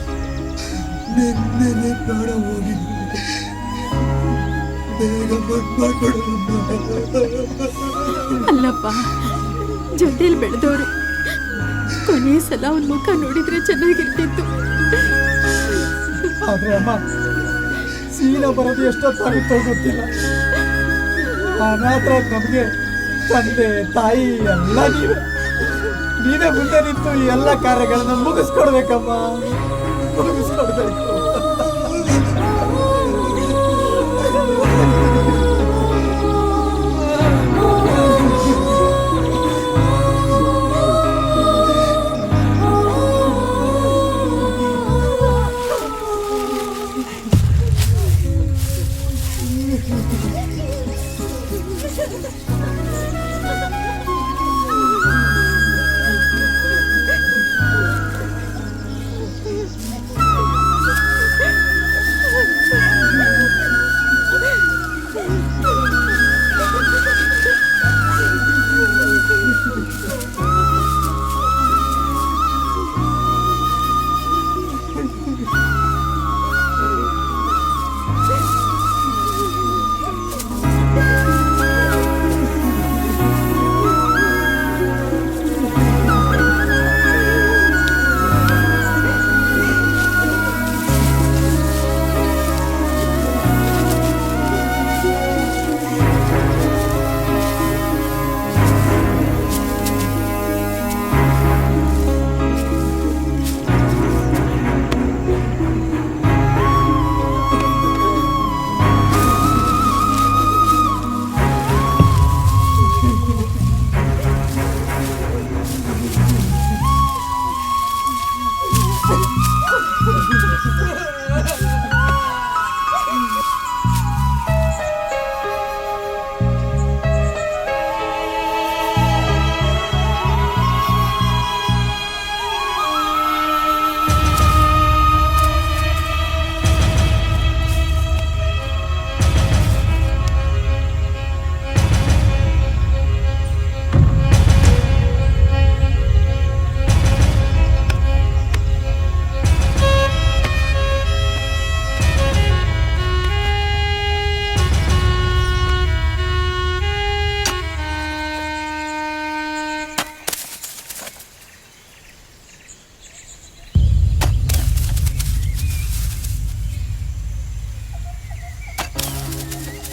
ನೆನ್ನೆ ಪ್ರಾಣ ಹೋಗಿದ್ದು. ಅಲ್ಲಪ್ಪ, ಜೊತೆಲಿ ಬೆಳೆದವರು ಕೊನೆಯ ಸಲ ಅವನ ಮುಖ ನೋಡಿದ್ರೆ ಚೆನ್ನಾಗಿರ್ತಿತ್ತು. ಆದ್ರೆ ಅಮ್ಮ, ಸೀನ ಬರೋದು ಎಷ್ಟೊತ್ತಾಗುತ್ತೋ ಗೊತ್ತಿಲ್ಲ. ಅನಾಥರ ನಮಗೆ ತಂದೆ ತಾಯಿ ಎಲ್ಲ ನೀನೇ ಮುಂದೆ ನಿಂತು ಈ ಎಲ್ಲ ಕಾರ್ಯಗಳನ್ನ ಮುಗಿಸ್ಕೊಡ್ಬೇಕಮ್ಮ, ಮುಗಿಸ್ಕೊಡ್ಬೇಕು.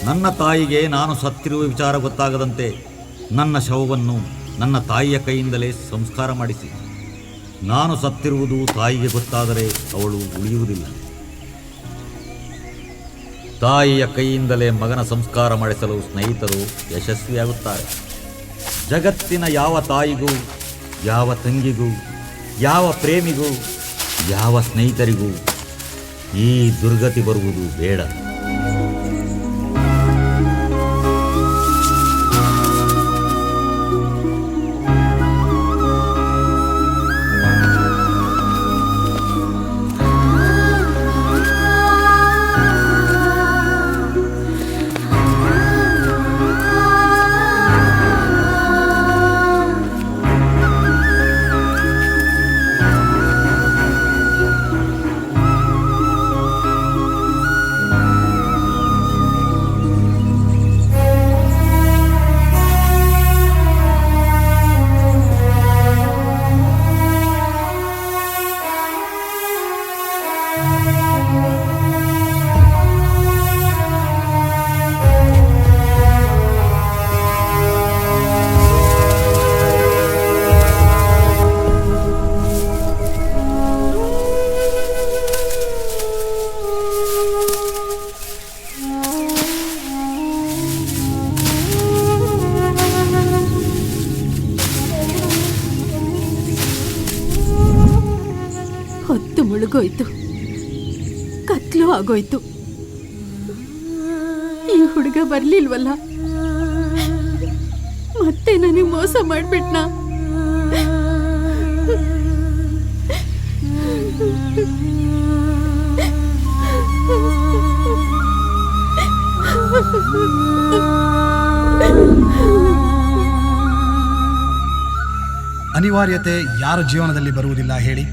ನನ್ನ ತಾಯಿಗೆ ನಾನು ಸತ್ತಿರುವ ವಿಚಾರ ಗೊತ್ತಾಗದಂತೆ ನನ್ನ ಶವವನ್ನು ನನ್ನ ತಾಯಿಯ ಕೈಯಿಂದಲೇ ಸಂಸ್ಕಾರ ಮಾಡಿಸಿ. ನಾನು ಸತ್ತಿರುವುದು ತಾಯಿಗೆ ಗೊತ್ತಾದರೆ ಅವಳು ಉಳಿಯುವುದಿಲ್ಲ. ತಾಯಿಯ ಕೈಯಿಂದಲೇ ಮಗನ ಸಂಸ್ಕಾರ ಮಾಡಿಸಲು ಸ್ನೇಹಿತರು ಯಶಸ್ವಿಯಾಗುತ್ತಾರೆ. ಜಗತ್ತಿನ ಯಾವ ತಾಯಿಗೂ, ಯಾವ ತಂಗಿಗೂ, ಯಾವ ಪ್ರೇಮಿಗೂ, ಯಾವ ಸ್ನೇಹಿತರಿಗೂ ಈ ದುರ್ಗತಿ ಬರುವುದು ಬೇಡ. ಮುಳುಗೋಯ್ತು, ಕತ್ಲು ಆಗೋಯ್ತು. ಈ ಹುಡುಗ ಬರ್ಲಿಲ್ವಲ್ಲ, ಮತ್ತೆ ನನಗೆ ಮೋಸ ಮಾಡ್ಬಿಟ್ನಾ? ಅನಿವಾರ್ಯತೆ ಯಾರ ಜೀವನದಲ್ಲಿ ಬರುವುದಿಲ್ಲ ಹೇಳಿ?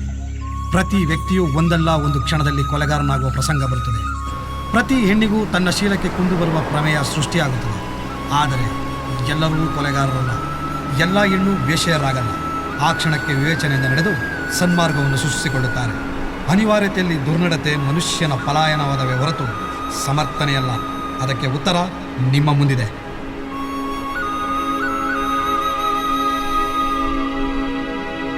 ಪ್ರತಿ ವ್ಯಕ್ತಿಯು ಒಂದಲ್ಲ ಒಂದು ಕ್ಷಣದಲ್ಲಿ ಕೊಲೆಗಾರನಾಗುವ ಪ್ರಸಂಗ ಬರುತ್ತದೆ. ಪ್ರತಿ ಹೆಣ್ಣಿಗೂ ತನ್ನ ಶೀಲಕ್ಕೆ ಕುಂದು ಬರುವ ಪ್ರಮೇಯ ಸೃಷ್ಟಿಯಾಗುತ್ತದೆ. ಆದರೆ ಎಲ್ಲರೂ ಕೊಲೆಗಾರರಲ್ಲ, ಎಲ್ಲ ಹೆಣ್ಣು ವೇಶ್ಯರಾಗಲ್ಲ. ಆ ಕ್ಷಣಕ್ಕೆ ವಿವೇಚನೆಯಿಂದ ನಡೆದು ಸನ್ಮಾರ್ಗವನ್ನು ಸೃಷ್ಟಿಸಿಕೊಳ್ಳುತ್ತಾರೆ. ಅನಿವಾರ್ಯತೆಯಲ್ಲಿ ದುರ್ನಡತೆ ಮನುಷ್ಯನ ಪಲಾಯನವಾದವೇ ಹೊರತು ಸಮರ್ಥನೆಯಲ್ಲ. ಅದಕ್ಕೆ ಉತ್ತರ ನಿಮ್ಮ ಮುಂದಿದೆ.